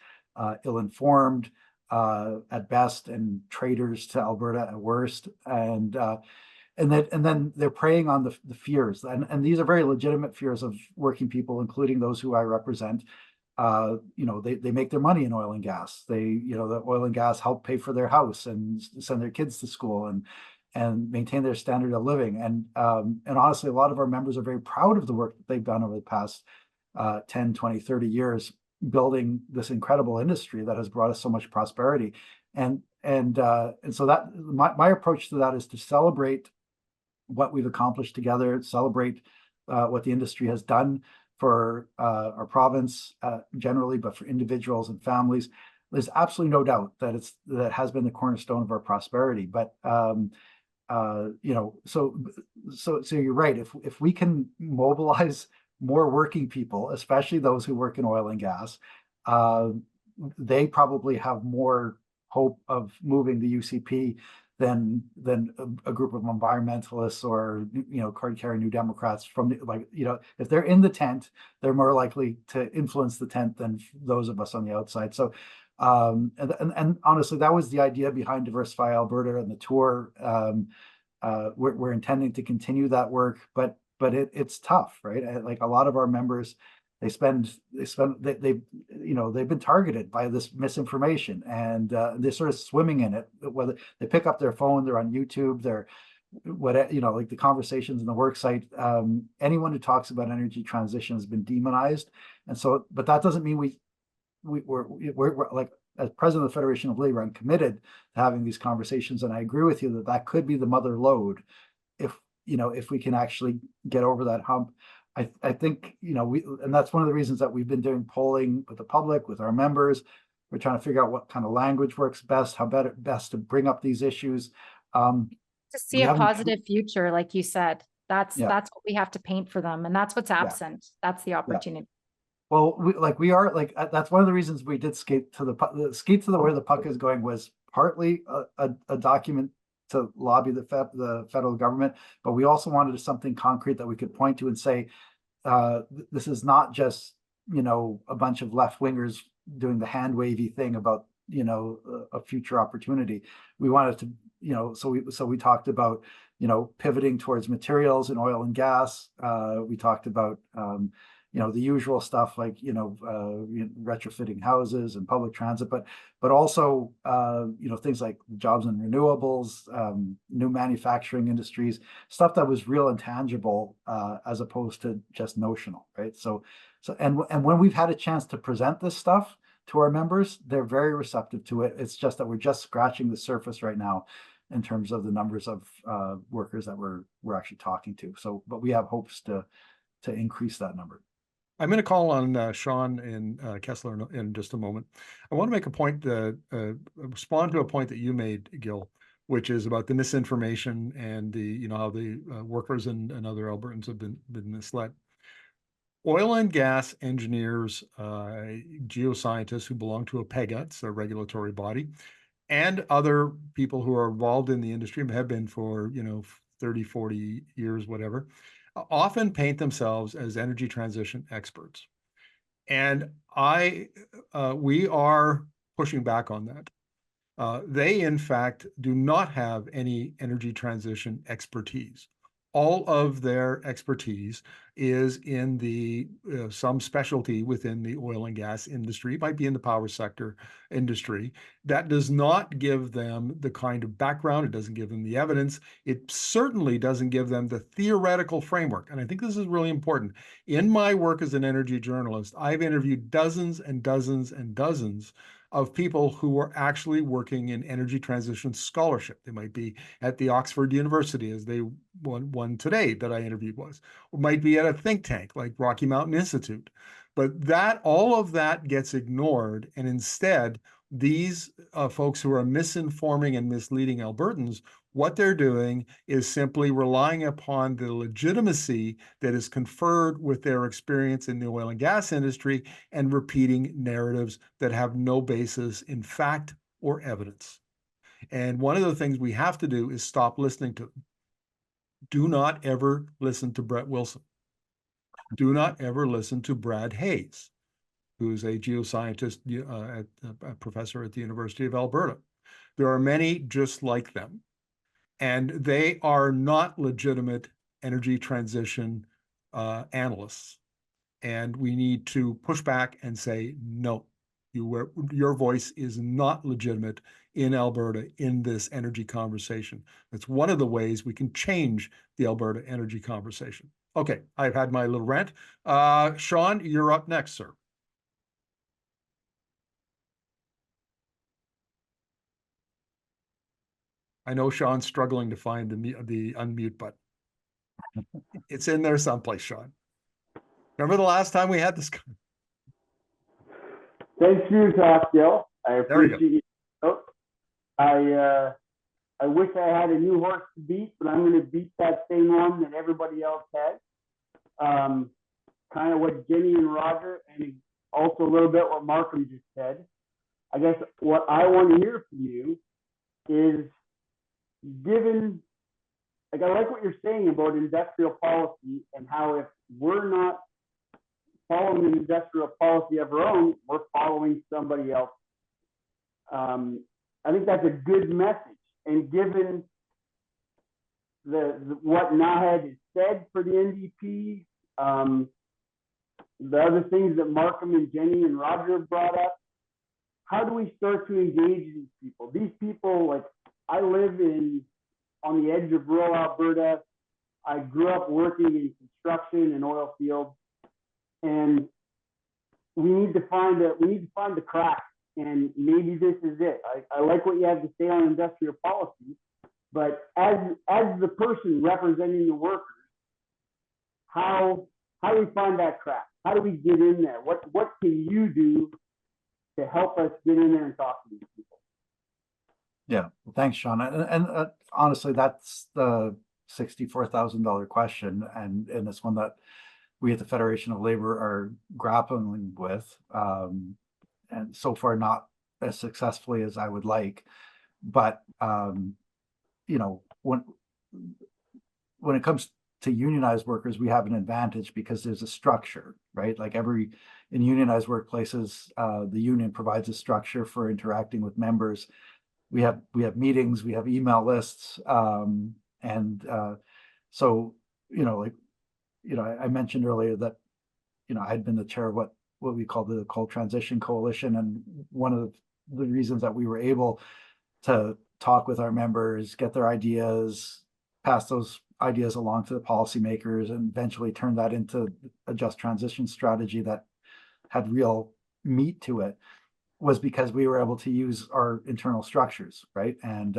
ill-informed at best, and traitors to Alberta at worst, and then they're preying on the fears, and these are very legitimate fears of working people, including those who I represent. They make their money in oil and gas. The oil and gas help pay for their house and send their kids to school and maintain their standard of living. And honestly, a lot of our members are very proud of the work that they've done over the past 10, 20, 30 years, building this incredible industry that has brought us so much prosperity. And so that my approach to that is to celebrate what we've accomplished together, celebrate what the industry has done for our province generally, but for individuals and families. There's absolutely no doubt that that has been the cornerstone of our prosperity. But so you're right. If we can mobilize more working people, especially those who work in oil and gas, they probably have more hope of moving the UCP than a group of environmentalists or card-carrying New Democrats if they're in the tent, they're more likely to influence the tent than those of us on the outside. So and honestly, that was the idea behind Diversify Alberta and the tour. We're intending to continue that work, but it's tough, right? Like a lot of our members, they've been targeted by this misinformation, and they're sort of swimming in it. Whether they pick up their phone, they're on YouTube, they're like the conversations in the work site. Anyone who talks about energy transition has been demonized, and so, but that doesn't mean we're like, as president of the Federation of Labour, I'm committed to having these conversations, and I agree with you that could be the mother lode if we can actually get over that hump. I think and that's one of the reasons that we've been doing polling with the public, with our members. We're trying to figure out what kind of language works best, how best to bring up these issues. To see a positive future, like you said, that's what we have to paint for them, and that's what's absent. That's the opportunity. Well, that's one of the reasons we did skate to where the puck is going, was partly a document to lobby the federal government, but we also wanted something concrete that we could point to and say, this is not just a bunch of left wingers doing the hand wavy thing about a future opportunity. We wanted to so we talked about pivoting towards materials in oil and gas. We talked about the usual stuff like retrofitting houses and public transit, but also things like jobs in renewables, new manufacturing industries, stuff that was real and tangible, as opposed to just notional, right? So and when we've had a chance to present this stuff to our members, they're very receptive to it. It's just that we're just scratching the surface right now in terms of the numbers of workers that we're actually talking to. So, but we have hopes to increase that number. I'm going to call on Sean and Kessler in just a moment. I want to make a point, respond to a point that you made, Gil, which is about the misinformation and the how the workers and other Albertans have been misled. oil and gas engineers, geoscientists who belong to a PEGA, it's a regulatory body, and other people who are involved in the industry and have been for, 30, 40 years, whatever, often paint themselves as energy transition experts. And we are pushing back on that. They, in fact, do not have any energy transition expertise. All of their expertise is in some specialty within the oil and gas industry, might be in the power sector industry. That does not give them the kind of background. It doesn't give them the evidence. It certainly doesn't give them the theoretical framework. And I think this is really important. In my work as an energy journalist, I've interviewed dozens and dozens and dozens of people who were actually working in energy transition scholarship. They might be at the Oxford University, as they one today that I interviewed was, or might be at a think tank like Rocky Mountain Institute. But all of that gets ignored, and instead, these folks who are misinforming and misleading Albertans, what they're doing is simply relying upon the legitimacy that is conferred with their experience in the oil and gas industry and repeating narratives that have no basis in fact or evidence. And one of the things we have to do is stop listening to them. Do not ever listen to Brett Wilson. Do not ever listen to Brad Hayes, who's a geoscientist, a professor at the University of Alberta. There are many just like them, and they are not legitimate energy transition analysts. And we need to push back and say, no, your voice is not legitimate in Alberta in this energy conversation. That's one of the ways we can change the Alberta energy conversation. Okay, I've had my little rant. Sean, you're up next, sir. I know Sean's struggling to find the unmute button. It's in there someplace, Sean. Remember the last time we had this? Thanks for your talk, Gil. I There we go. appreciate it. Oh, I wish I had a new horse to beat, but I'm going to beat that same one that everybody else had. Kind of what Jenny and Roger, and also a little bit what Markham just said. I guess what I want to hear from you is, I like what you're saying about industrial policy and how if we're not following an industrial policy of our own, we're following somebody else. I think that's a good message. And given what Naheed has said for the NDP, the other things that Markham and Jenny and Roger brought up, how do we start to engage these people? These people, like, I live on the edge of rural Alberta. I grew up working in construction and oil fields, and we need to find the crack. And maybe this is it. I like what you have to say on industrial policy, but as the person representing the workers, how do we find that crack? How do we get in there? What can you do to help us get in there and talk to these people? Yeah, thanks, Sean. And honestly, that's the $64,000 question, and it's one that we at the Federation of Labour are grappling with, and so far not as successfully as I would like. But you know, when it comes to unionized workers, we have an advantage because there's a structure, right? Like in unionized workplaces, the union provides a structure for interacting with members. We have meetings, we have email lists, so I mentioned earlier that I'd been the chair of what we call the Coal Transition Coalition, and one of the reasons that we were able to talk with our members, get their ideas, pass those ideas along to the policymakers, and eventually turn that into a just transition strategy that had real meat to it, was because we were able to use our internal structures, right? And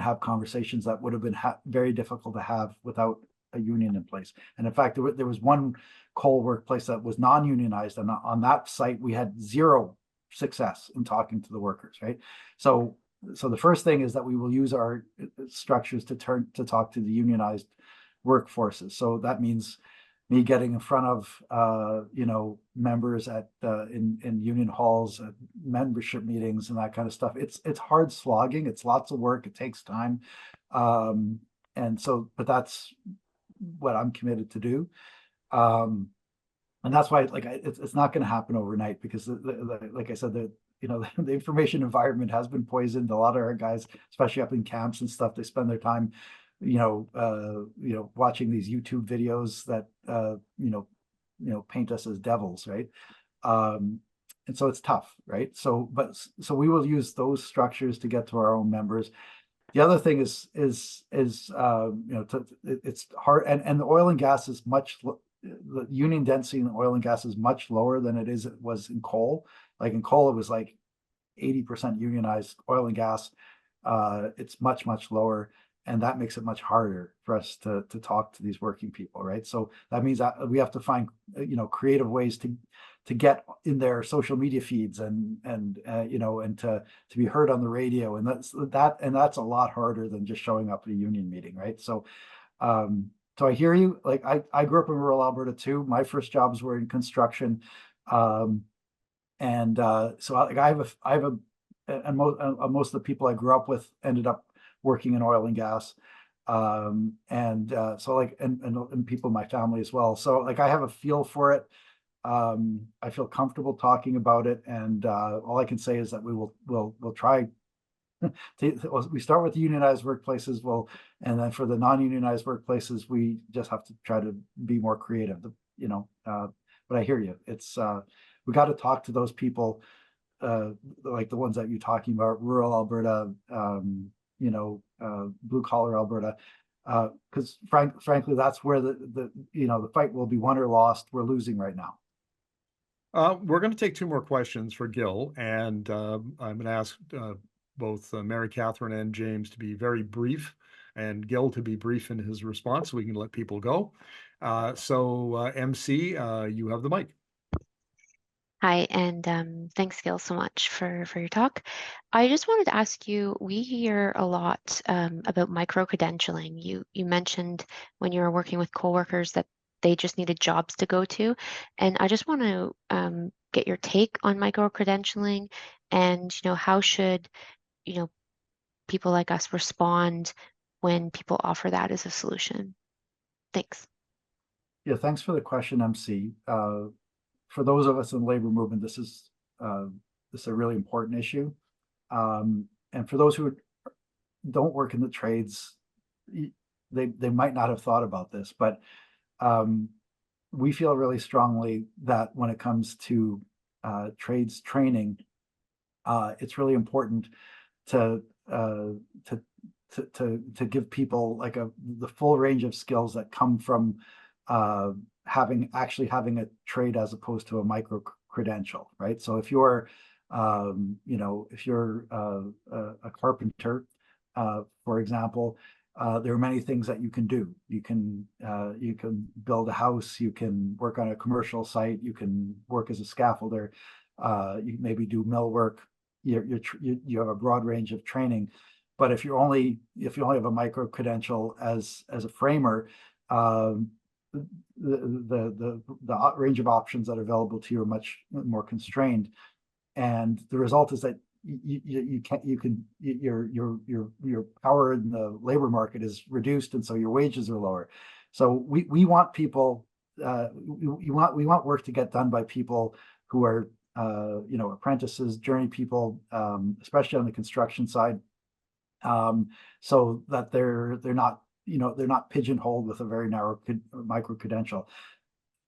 have conversations that would have been very difficult to have without a union in place. And in fact, there was one coal workplace that was non-unionized, and on that site, we had zero success in talking to the workers, right? So the first thing is that we will use our structures to talk to the unionized workforces. So that means me getting in front of members at in union halls, at membership meetings, and that kind of stuff. It's hard slogging. It's lots of work. It takes time, and so, but that's what I'm committed to do. And that's why, like, it's not going to happen overnight, because like I said, the information environment has been poisoned. A lot of our guys, especially up in camps and stuff, they spend their time, watching these YouTube videos that paint us as devils, right? And so it's tough, right? So we will use those structures to get to our own members. The other thing is it's hard, and the oil and gas is the union density in oil and gas is much lower than it was in coal. Like in coal, it was like 80% unionized. Oil and gas, it's much lower, and that makes it much harder for us to talk to these working people, right? So that means that we have to find creative ways to get in their social media feeds and to be heard on the radio, and that's a lot harder than just showing up at a union meeting, right? So I hear you. Like, I grew up in rural Alberta too. My first jobs were in construction, so most of the people I grew up with ended up working in oil and gas, so like and people in my family as well. So like I have a feel for it. I feel comfortable talking about it, and all I can say is that we'll try. We start with the unionized workplaces, and then for the non-unionized workplaces, we just have to try to be more creative. But I hear you. It's we got to talk to those people, like the ones that you're talking about, rural Alberta, blue collar Alberta, because frankly, that's where the fight will be won or lost. We're losing right now. We're going to take two more questions for Gil, and I'm going to ask both Mary Catherine and James to be very brief, and Gil to be brief in his response, so we can let people go. MC, you have the mic. Hi, and thanks, Gil, so much for your talk. I just wanted to ask you, we hear a lot about micro-credentialing. You mentioned when you were working with coworkers that they just needed jobs to go to. And I just want to get your take on micro-credentialing, and how should people like us respond when people offer that as a solution? Thanks. Yeah, thanks for the question, MC. For those of us in the labor movement, this is a really important issue. And for those who don't work in the trades, they might not have thought about this, but we feel really strongly that when it comes to trades training, it's really important to give people like the full range of skills that come from having a trade as opposed to a micro credential, right? So if you're if you're a carpenter, for example, there are many things that you can do. You can build a house, you can work on a commercial site, you can work as a scaffolder, you maybe do mill work. You have a broad range of training. But if you only have a micro credential as a framer, the range of options that are available to you are much more constrained, and the result is that your power in the labor market is reduced, and so your wages are lower. So we want people, we want work to get done by people who are apprentices, journey people, especially on the construction side, so that they're not pigeonholed with a very narrow micro credential.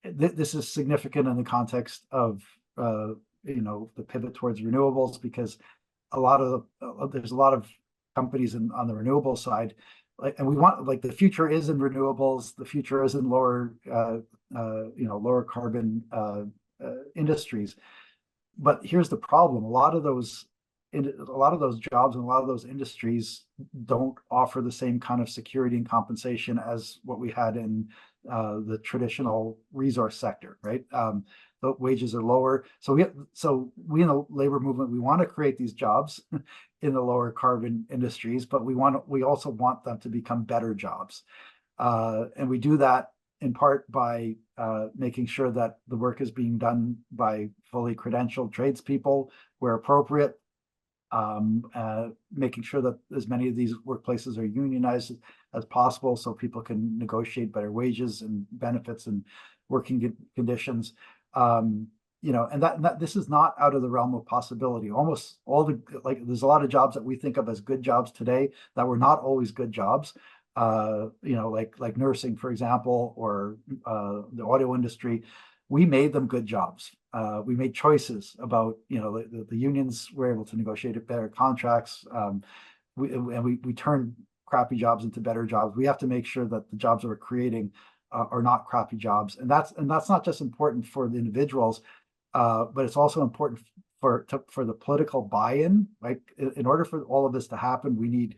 This is significant in the context of the pivot towards renewables, because there's a lot of companies on the renewable side, and we want, like, the future is in renewables, the future is in lower carbon industries. But here's the problem: a lot of those jobs and a lot of those industries don't offer the same kind of security and compensation as what we had in the traditional resource sector, right? The wages are lower. So we in the labor movement, we want to create these jobs in the lower carbon industries, but we also want them to become better jobs. And we do that in part by making sure that the work is being done by fully credentialed tradespeople where appropriate, making sure that as many of these workplaces are unionized as possible so people can negotiate better wages and benefits and working conditions. You know, and that this is not out of the realm of possibility. Almost all there's a lot of jobs that we think of as good jobs today that were not always good jobs. You know, like nursing, for example, or the auto industry. We made them good jobs. We made choices about, you know, the unions were able to negotiate better contracts. We turned crappy jobs into better jobs. We have to make sure that the jobs that we're creating are not crappy jobs, and that's not just important for the individuals, but it's also important for the political buy-in. Like in order for all of this to happen, we need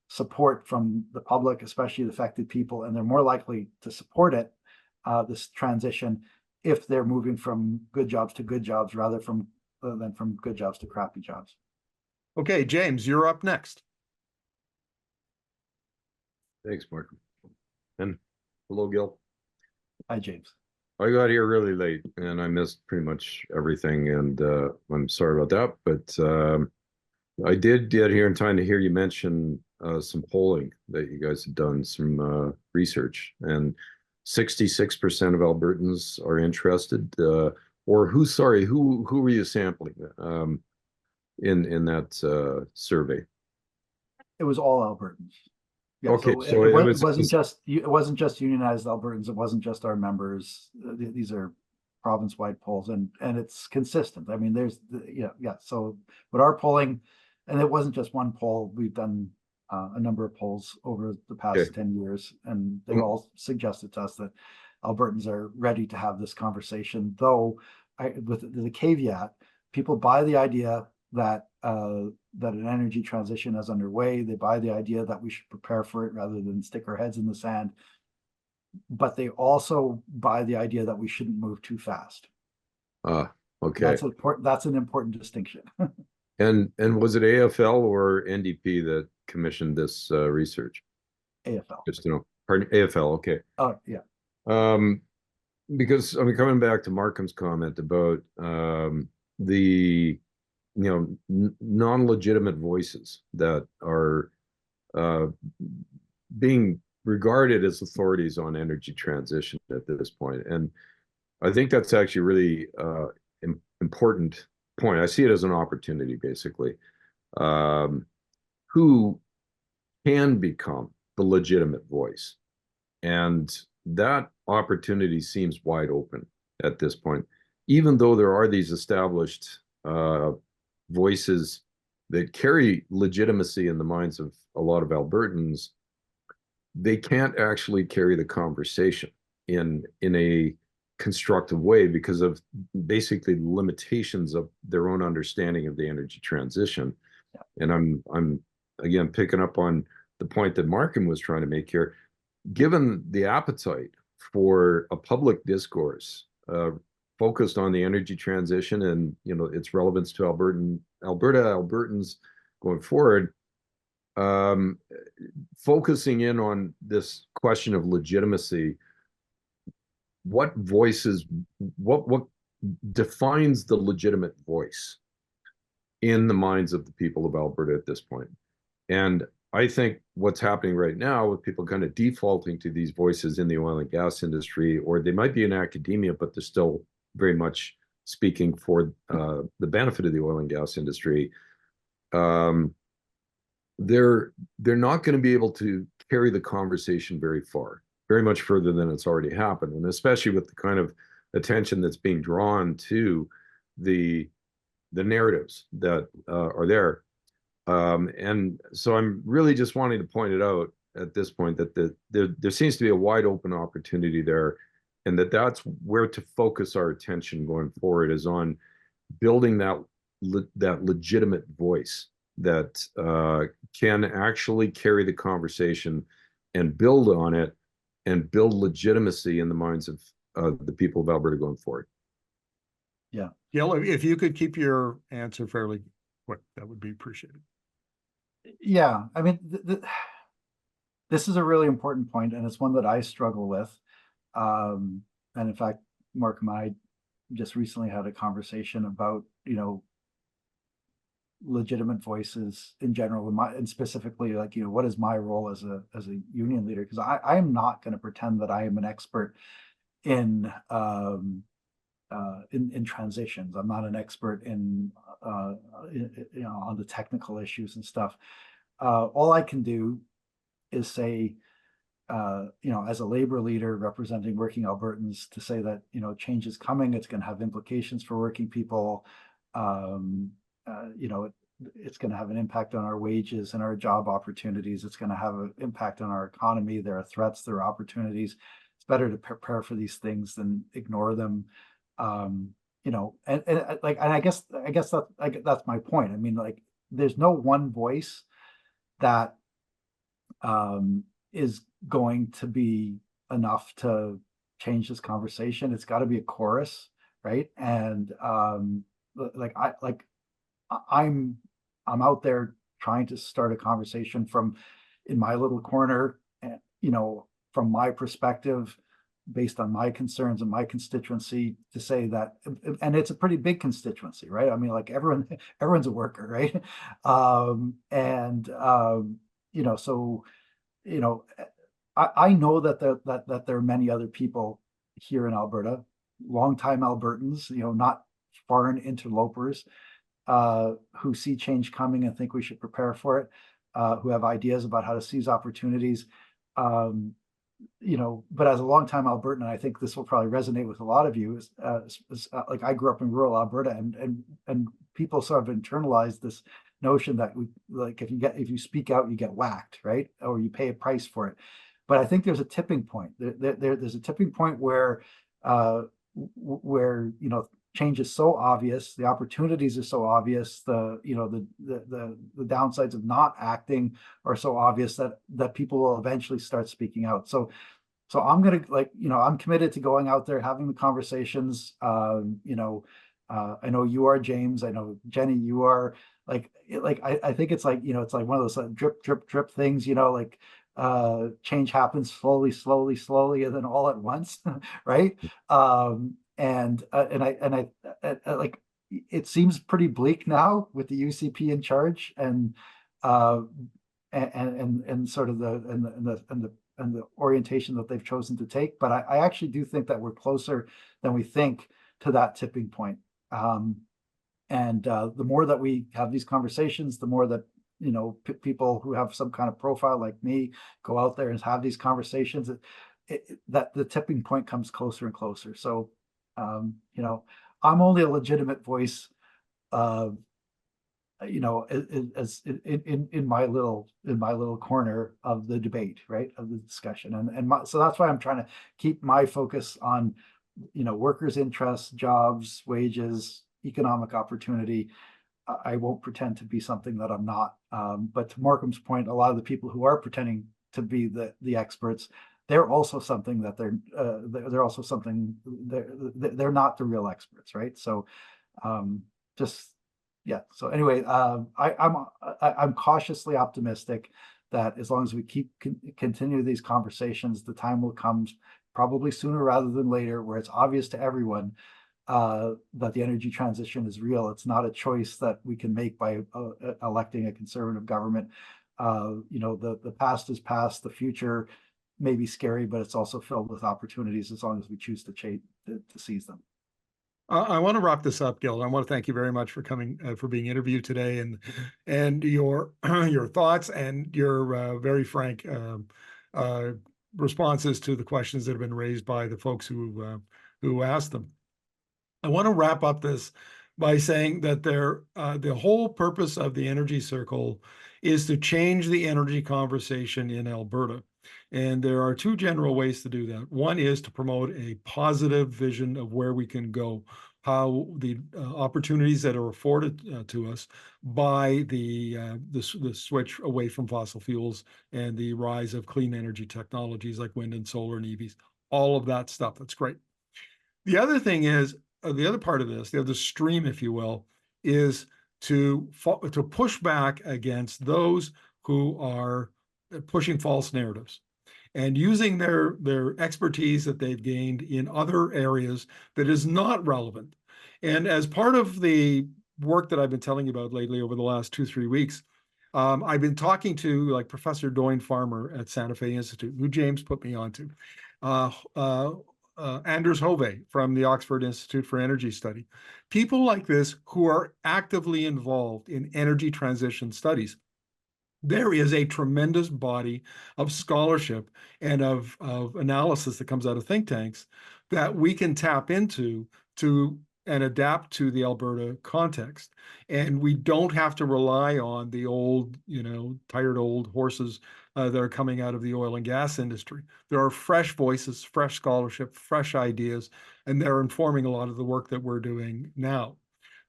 support from the public, especially the affected people, and they're more likely to support it, this transition, if they're moving from good jobs to good jobs rather than from good jobs to crappy jobs. Okay, James, you're up next. Thanks, Mark. And hello, Gil. Hi, James. I got here really late and I missed pretty much everything, and I'm sorry about that. But I did get here in time to hear you mention some polling that you guys have done, some research, and 66% of Albertans are interested. Or who were you sampling in that survey? It was all Albertans. Yeah, Okay, so it wasn't just unionized Albertans. It wasn't just our members. These are province-wide polls, and it's consistent. I mean, there's yeah. So, but our polling, and it wasn't just one poll. We've done a number of polls over the past 10 years, and they all suggested to us that Albertans are ready to have this conversation. Though, with the caveat, people buy the idea that that an energy transition is underway. They buy the idea that we should prepare for it rather than stick our heads in the sand. But they also buy the idea that we shouldn't move too fast. Okay. That's an important distinction. And was it AFL or NDP that commissioned this research? AFL. Just to know. Pardon, AFL. Okay. Oh, yeah. Because I mean, coming back to Markham's comment about the non-legitimate voices that are being regarded as authorities on energy transition at this point. And I think that's actually really important point. I see it as an opportunity, basically. Who can become the legitimate voice? And that opportunity seems wide open at this point, even though there are these established voices that carry legitimacy in the minds of a lot of Albertans. They can't actually carry the conversation in a constructive way because of basically the limitations of their own understanding of the energy transition. And I'm again picking up on the point that Markham was trying to make here. Given the appetite for a public discourse focused on the energy transition and its relevance to Albertans going forward, focusing in on this question of legitimacy, what defines the legitimate voice in the minds of the people of Alberta at this point? And I think what's happening right now with people kind of defaulting to these voices in the oil and gas industry, or they might be in academia, but they're still very much speaking for the benefit of the oil and gas industry. They're not going to be able to carry the conversation very much further than it's already happened, and especially with the kind of attention that's being drawn to the narratives that are there. And so I'm really just wanting to point it out at this point that there seems to be a wide open opportunity there, and that's where to focus our attention going forward, is on building that legitimate voice that can actually carry the conversation and build on it and build legitimacy in the minds of the people of Alberta going forward. Yeah. Gil, if you could keep your answer fairly quick, that would be appreciated. Yeah, I mean, this is a really important point, and it's one that I struggle with. in fact, Mark and I just recently had a conversation about, legitimate voices in general, and specifically, like, what is my role as a union leader? Because I am not going to pretend that I am an expert in transitions. I'm not an expert in on the technical issues and stuff. All I can do is say, as a labor leader representing working Albertans, to say that, change is coming. It's going to have implications for working people. It's going to have an impact on our wages and our job opportunities. It's going to have an impact on our economy. There are threats, there are opportunities. It's better to prepare for these things than ignore them. And I guess that's my point. I mean, like, there's no one voice that is going to be enough to change this conversation. It's got to be a chorus, right? And I'm out there trying to start a conversation in my little corner, and from my perspective, based on my concerns and my constituency, to say that, and it's a pretty big constituency, right? I mean, like, everyone's a worker, right? I know that there are many other people here in Alberta, longtime Albertans, not foreign interlopers, who see change coming and think we should prepare for it, who have ideas about how to seize opportunities. But as a longtime Albertan, I think this will probably resonate with a lot of you, like, I grew up in rural Alberta, and people sort of internalized this notion that if you speak out, you get whacked, right? Or you pay a price for it. But I think there's a tipping point. There's a tipping point where change is so obvious, the opportunities are so obvious, the downsides of not acting are so obvious that people will eventually start speaking out. So I'm gonna, I'm committed to going out there, having the conversations. I know you are, James. I know, Jenny, you are. I think it's like, it's like one of those drip, drip, drip things. Change happens slowly, and then all at once, right? It seems pretty bleak now with the UCP in charge, and sort of the orientation that they've chosen to take. But I actually do think that we're closer than we think to that tipping point. The more that we have these conversations, the more that people who have some kind of profile like me go out there and have these conversations, that the tipping point comes closer and closer. So I'm only a legitimate voice, as in my little corner of the debate, right, of the discussion, so that's why I'm trying to keep my focus on workers' interests, jobs, wages, economic opportunity. I won't pretend to be something that I'm not. But to Markham's point, a lot of the people who are pretending to be the experts, they're also something that they're also something, they're not the real experts, right? So so anyway, I'm cautiously optimistic that as long as we continue these conversations, the time will come, probably sooner rather than later, where it's obvious to everyone that the energy transition is real. It's not a choice that we can make by electing a conservative government. The past is past. The future may be scary, but it's also filled with opportunities as long as we choose to seize them. I want to wrap this up, Gil. I want to thank you very much for coming, for being interviewed today, and your your thoughts and your very frank responses to the questions that have been raised by the folks who asked them. I want to wrap up this by saying that the whole purpose of the Energy Circle is to change the energy conversation in Alberta. And there are two general ways to do that. One is to promote a positive vision of where we can go, how the opportunities that are afforded to us by the switch away from fossil fuels and the rise of clean energy technologies like wind and solar and EVs, all of that stuff. That's great. The other thing is, the other part of this, the other stream, if you will, is to push back against those who are pushing false narratives. and using their expertise that they've gained in other areas that is not relevant. And as part of the work that I've been telling you about lately over the last 2-3 weeks, I've been talking to like Professor Doyne Farmer at Santa Fe Institute, who James put me onto, Anders Hove from the Oxford Institute for Energy Study, people like this who are actively involved in energy transition studies. There is a tremendous body of scholarship and of analysis that comes out of think tanks that we can tap into and adapt to the Alberta context. And we don't have to rely on the old, tired old horses that are coming out of the oil and gas industry. There are fresh voices, fresh scholarship, fresh ideas, and they're informing a lot of the work that we're doing now.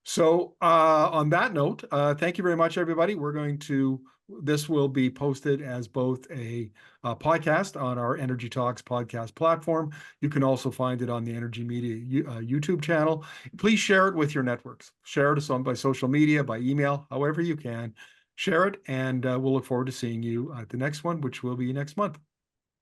So on that note, thank you very much, everybody. This will be posted as both a podcast on our Energy Talks podcast platform. You can also find it on the Energy Media YouTube channel. Please share it with your networks. Share it by social media, by email, however you can. Share it, and we'll look forward to seeing you at the next one, which will be next month.